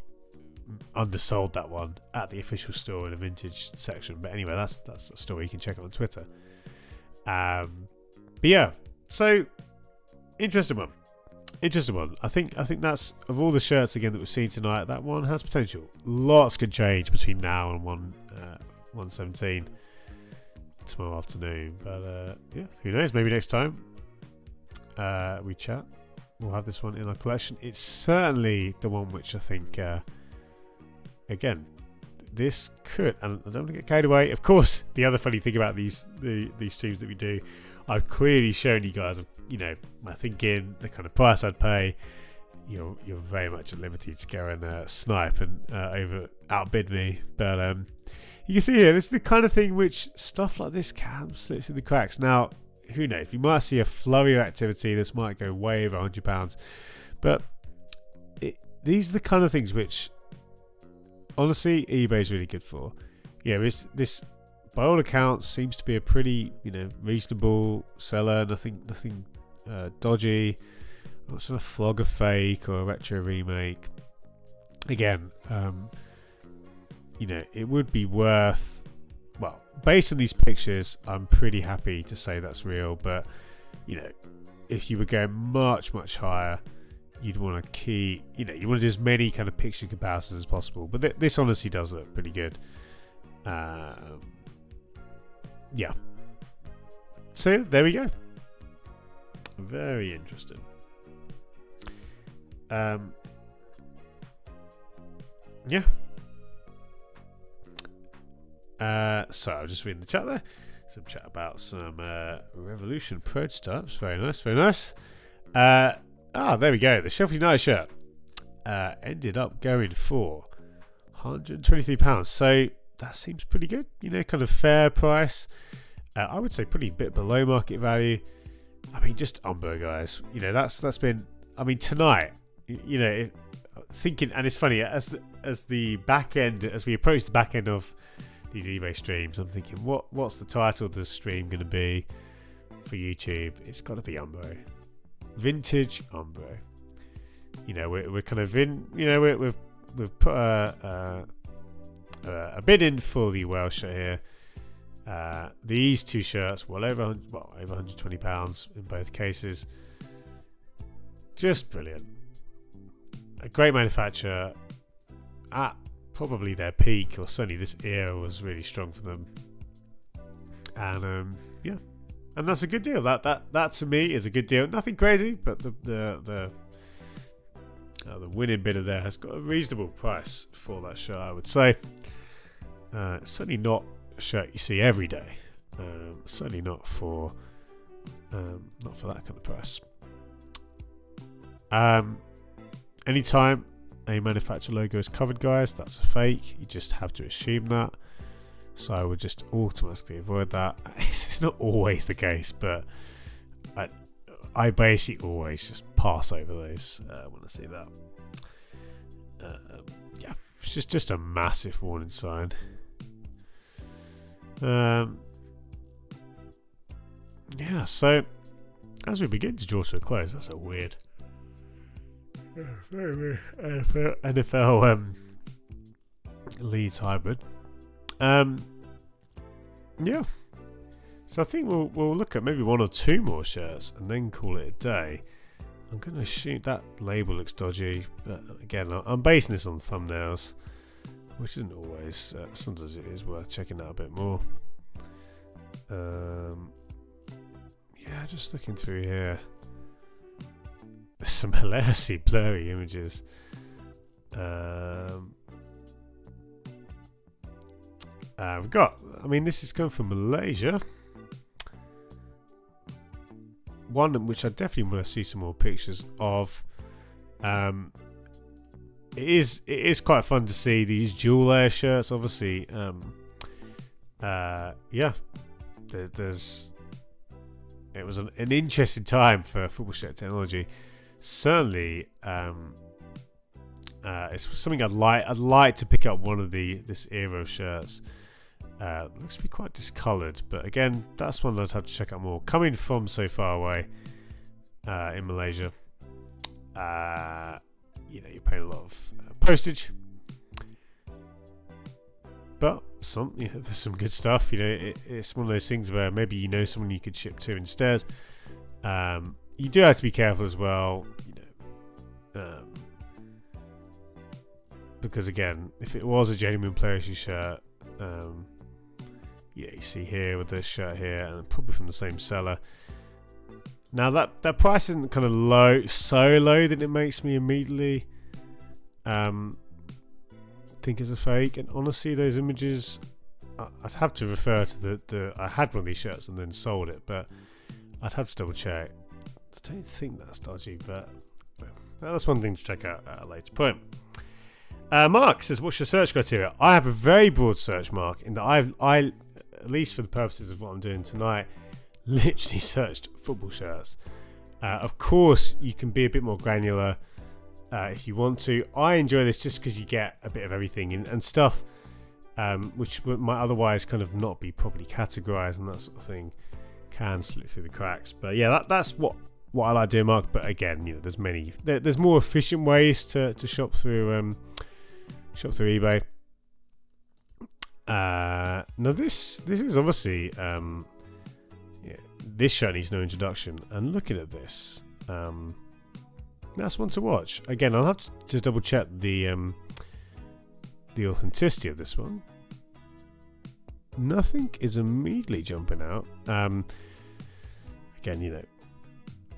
undersold that one at the official store in the vintage section. But anyway, that's a story you can check out on Twitter. But yeah, so interesting one. I think that's, of all the shirts again that we've seen tonight, that one has potential. Lots can change between now and 1:17 tomorrow afternoon. But yeah, who knows? Maybe next time we chat, we'll have this one in our collection. It's certainly the one which I think, again, this could, and I don't want to get carried away. Of course, the other funny thing about these streams that we do, I've clearly shown you guys, you know, my thinking, the kind of price I'd pay. You're very much at liberty to go and snipe and outbid me. But you can see here, this is the kind of thing which stuff like this can slip through the cracks. Now, who knows? We might see a flurry of activity. This might go way over £100. But these are the kind of things which, honestly, eBay is really good for. Yeah, this by all accounts seems to be a pretty, you know, reasonable seller. Nothing dodgy. Not trying to flog a fake or a retro remake. Again, you know, it would be worth. Well, based on these pictures, I'm pretty happy to say that's real. But you know, if you were going much higher, you'd want to keep, you know, you want to do as many kind of picture comparisons as possible. But this honestly does look pretty good. Yeah. So there we go. Very interesting. Yeah. So I'll just read the chat there. Some chat about some Revolution prototypes. Very nice, very nice. There we go. The Sheffield United shirt ended up going for £123. So that seems pretty good. You know, kind of fair price. I would say pretty bit below market value. I mean, just Umbro, guys. You know, that's been. I mean, tonight. You know, thinking, and it's funny as the back end, as we approach the back end of these eBay streams, I'm thinking, what's the title of the stream going to be for YouTube? It's got to be Umbro. vintage Umbro. You know, we're kind of in. You know, we've put a bid in for the Wales shirt here. These two shirts, over £120 in both cases. Just brilliant. A great manufacturer at probably their peak, or certainly this era was really strong for them. And yeah, and that's a good deal. That to me is a good deal. Nothing crazy, but the winning bidder there has got a reasonable price for that shirt, I would say. It's certainly not a shirt you see every day. Certainly not for that kind of price. Anytime a manufacturer logo is covered, guys, that's a fake. You just have to assume that. So I would just automatically avoid that. It's not always the case, but I basically always just pass over those when I see that. Yeah, it's just a massive warning sign. Yeah, so as we begin to draw to a close, that's a weird NFL Leeds hybrid. Yeah, so I think we'll look at maybe one or two more shirts and then call it a day. I'm going to assume that label looks dodgy, but again, I'm basing this on thumbnails, which isn't always. Sometimes it is worth checking out a bit more. Yeah, just looking through here. There's some hilariously blurry images. We've got, I mean, this is coming from Malaysia. One which I definitely want to see some more pictures of. It is quite fun to see these dual layer shirts. Obviously, yeah, it was an interesting time for football shirt technology. Certainly, it's something I'd like to pick up one of this era of shirts. Looks to be quite discoloured, but again, that's one I'd have to check out more. Coming from so far away in Malaysia, you know, you're paying a lot of postage, but there's some good stuff. You know, it's one of those things where maybe you know someone you could ship to instead. You do have to be careful as well, you know, because again, if it was a genuine player issue shirt, yeah, you see here with this shirt here, and probably from the same seller. Now that price isn't kind of so low that it makes me immediately think it's a fake. And honestly, those images, I'd have to refer to I had one of these shirts and then sold it, but I'd have to double check. I don't think that's dodgy, but that's one thing to check out at a later point. Mark says, what's your search criteria? I have a very broad search, Mark, in that I at least for the purposes of what I'm doing tonight, literally searched football shirts. Of course, you can be a bit more granular if you want to. I enjoy this just because you get a bit of everything and stuff which might otherwise kind of not be properly categorized and that sort of thing can slip through the cracks. But yeah, that's what I like doing, Mark. But again, you know, there's more efficient ways to shop through eBay. Now this is obviously yeah, this shirt needs no introduction, and looking at this, that's one to watch. Again, I'll have to double check the authenticity of this one. Nothing is immediately jumping out. Again, you know,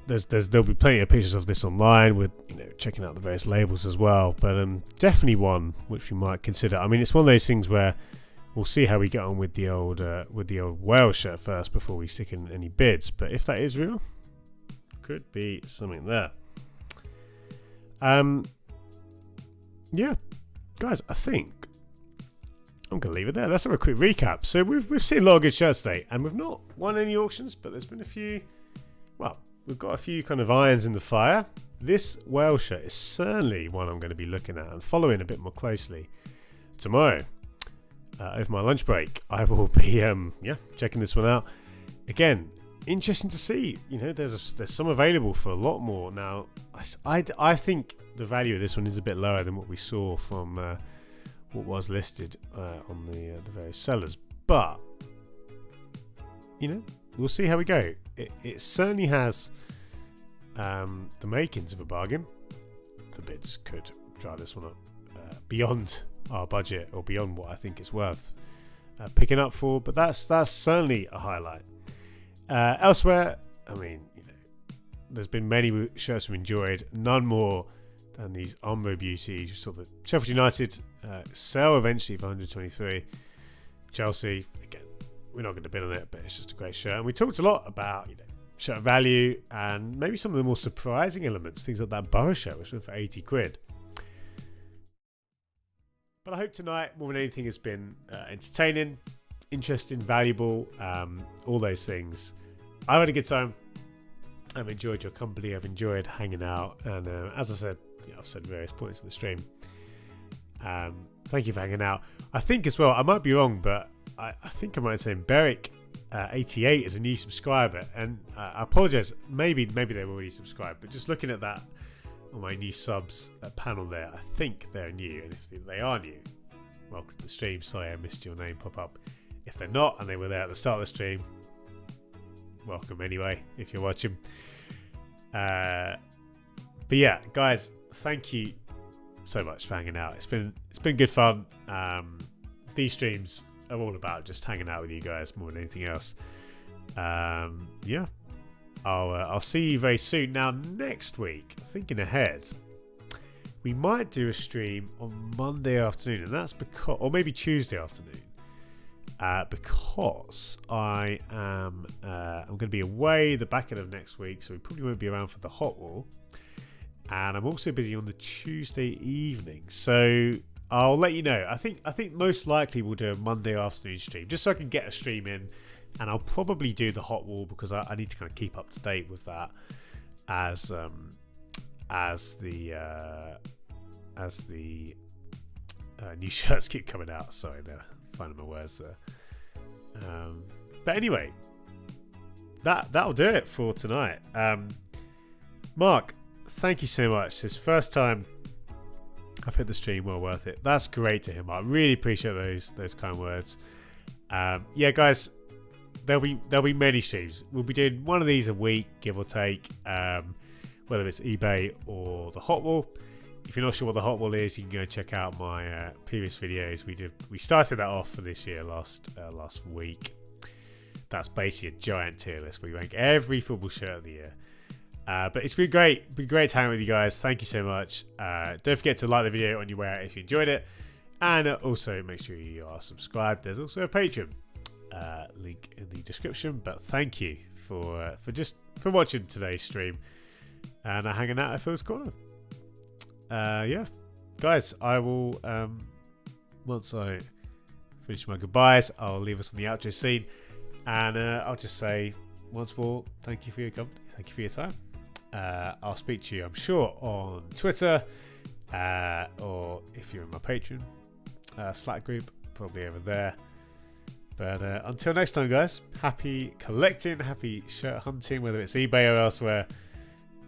there'll be plenty of pictures of this online with, you know, checking out the various labels as well, but definitely one which we might consider. I mean, it's one of those things where we'll see how we get on with the old Wales shirt first before we stick in any bids. But if that is real, could be something there. Yeah, guys, I think I'm gonna leave it there. Let's have a quick recap. So we've seen a lot of good shirts today, and we've not won any auctions, but there's been a few. Well, we've got a few kind of irons in the fire. This Wales shirt is certainly one I'm going to be looking at and following a bit more closely tomorrow. Over my lunch break, I will be checking this one out. Again, interesting to see. You know, there's some available for a lot more now. I think the value of this one is a bit lower than what we saw from what was listed on the various sellers, but you know, we'll see how we go. It certainly has the makings of a bargain. The bids could drive this one up beyond our budget or beyond what I think it's worth picking up for, but that's certainly a highlight. Elsewhere, I mean, you know, there's been many shirts we've enjoyed, none more than these Umbro beauties. We saw the Sheffield United sell eventually for 123. Chelsea, again, we're not going to bid on it, but it's just a great shirt. And we talked a lot about, you know, shirt value and maybe some of the more surprising elements, things like that Borough shirt, which went for 80 quid. But I hope tonight, more than anything, has been entertaining, interesting, valuable, all those things. I've had a good time. I've enjoyed your company. I've enjoyed hanging out. And as I said, I've said various points in the stream. Thank you for hanging out. I think as well, I might be wrong, but I think I might say Beric 88 is a new subscriber. And I apologize. Maybe they've already subscribed. But just looking at that on my new subs panel there, I think they're new. And if they are new, welcome to the stream. Sorry I missed your name pop up. If they're not and they were there at the start of the stream, welcome anyway if you're watching. But yeah, guys, thank you so much for hanging out. It's been good fun. These streams are all about just hanging out with you guys more than anything else. Yeah, I'll see you very soon. Now next week, thinking ahead, we might do a stream on Monday afternoon, and that's because, or maybe Tuesday afternoon. Because I'm going to be away the back end of next week, so we probably won't be around for the hot wall, and I'm also busy on the Tuesday evening, so I'll let you know. I think most likely we'll do a Monday afternoon stream just so I can get a stream in, and I'll probably do the hot wall because I need to kind of keep up to date with that as the new shirts keep coming out. Sorry there. Finding my words there. But anyway, that'll do it for tonight. Mark, thank you so much. This first time I've hit the stream, well worth it. That's great to hear, Mark. Really appreciate those kind words. Yeah, guys, there'll be many streams. We'll be doing one of these a week, give or take, whether it's eBay or the hot wall. If you're not sure what the hot wall is, you can go check out my previous videos. We started that off for this year last week. That's basically a giant tier list where we rank every football shirt of the year. But it's been great. Been great time with you guys. Thank you so much. Don't forget to like the video on your way out if you enjoyed it, and also make sure you are subscribed. There's also a Patreon link in the description. But thank you for watching today's stream and hanging out at Phil's Corner. Yeah, guys, I will once I finish my goodbyes, I'll leave us on the outro scene, and I'll just say once more, thank you for your company, thank you for your time. I'll speak to you, I'm sure, on Twitter, or if you're in my Patreon Slack group, probably over there. But until next time, guys, happy collecting, happy shirt hunting, whether it's eBay or elsewhere.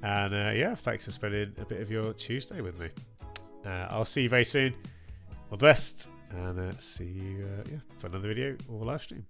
And yeah, thanks for spending a bit of your Tuesday with me. I'll see you very soon. All the best, and see you for another video or live stream.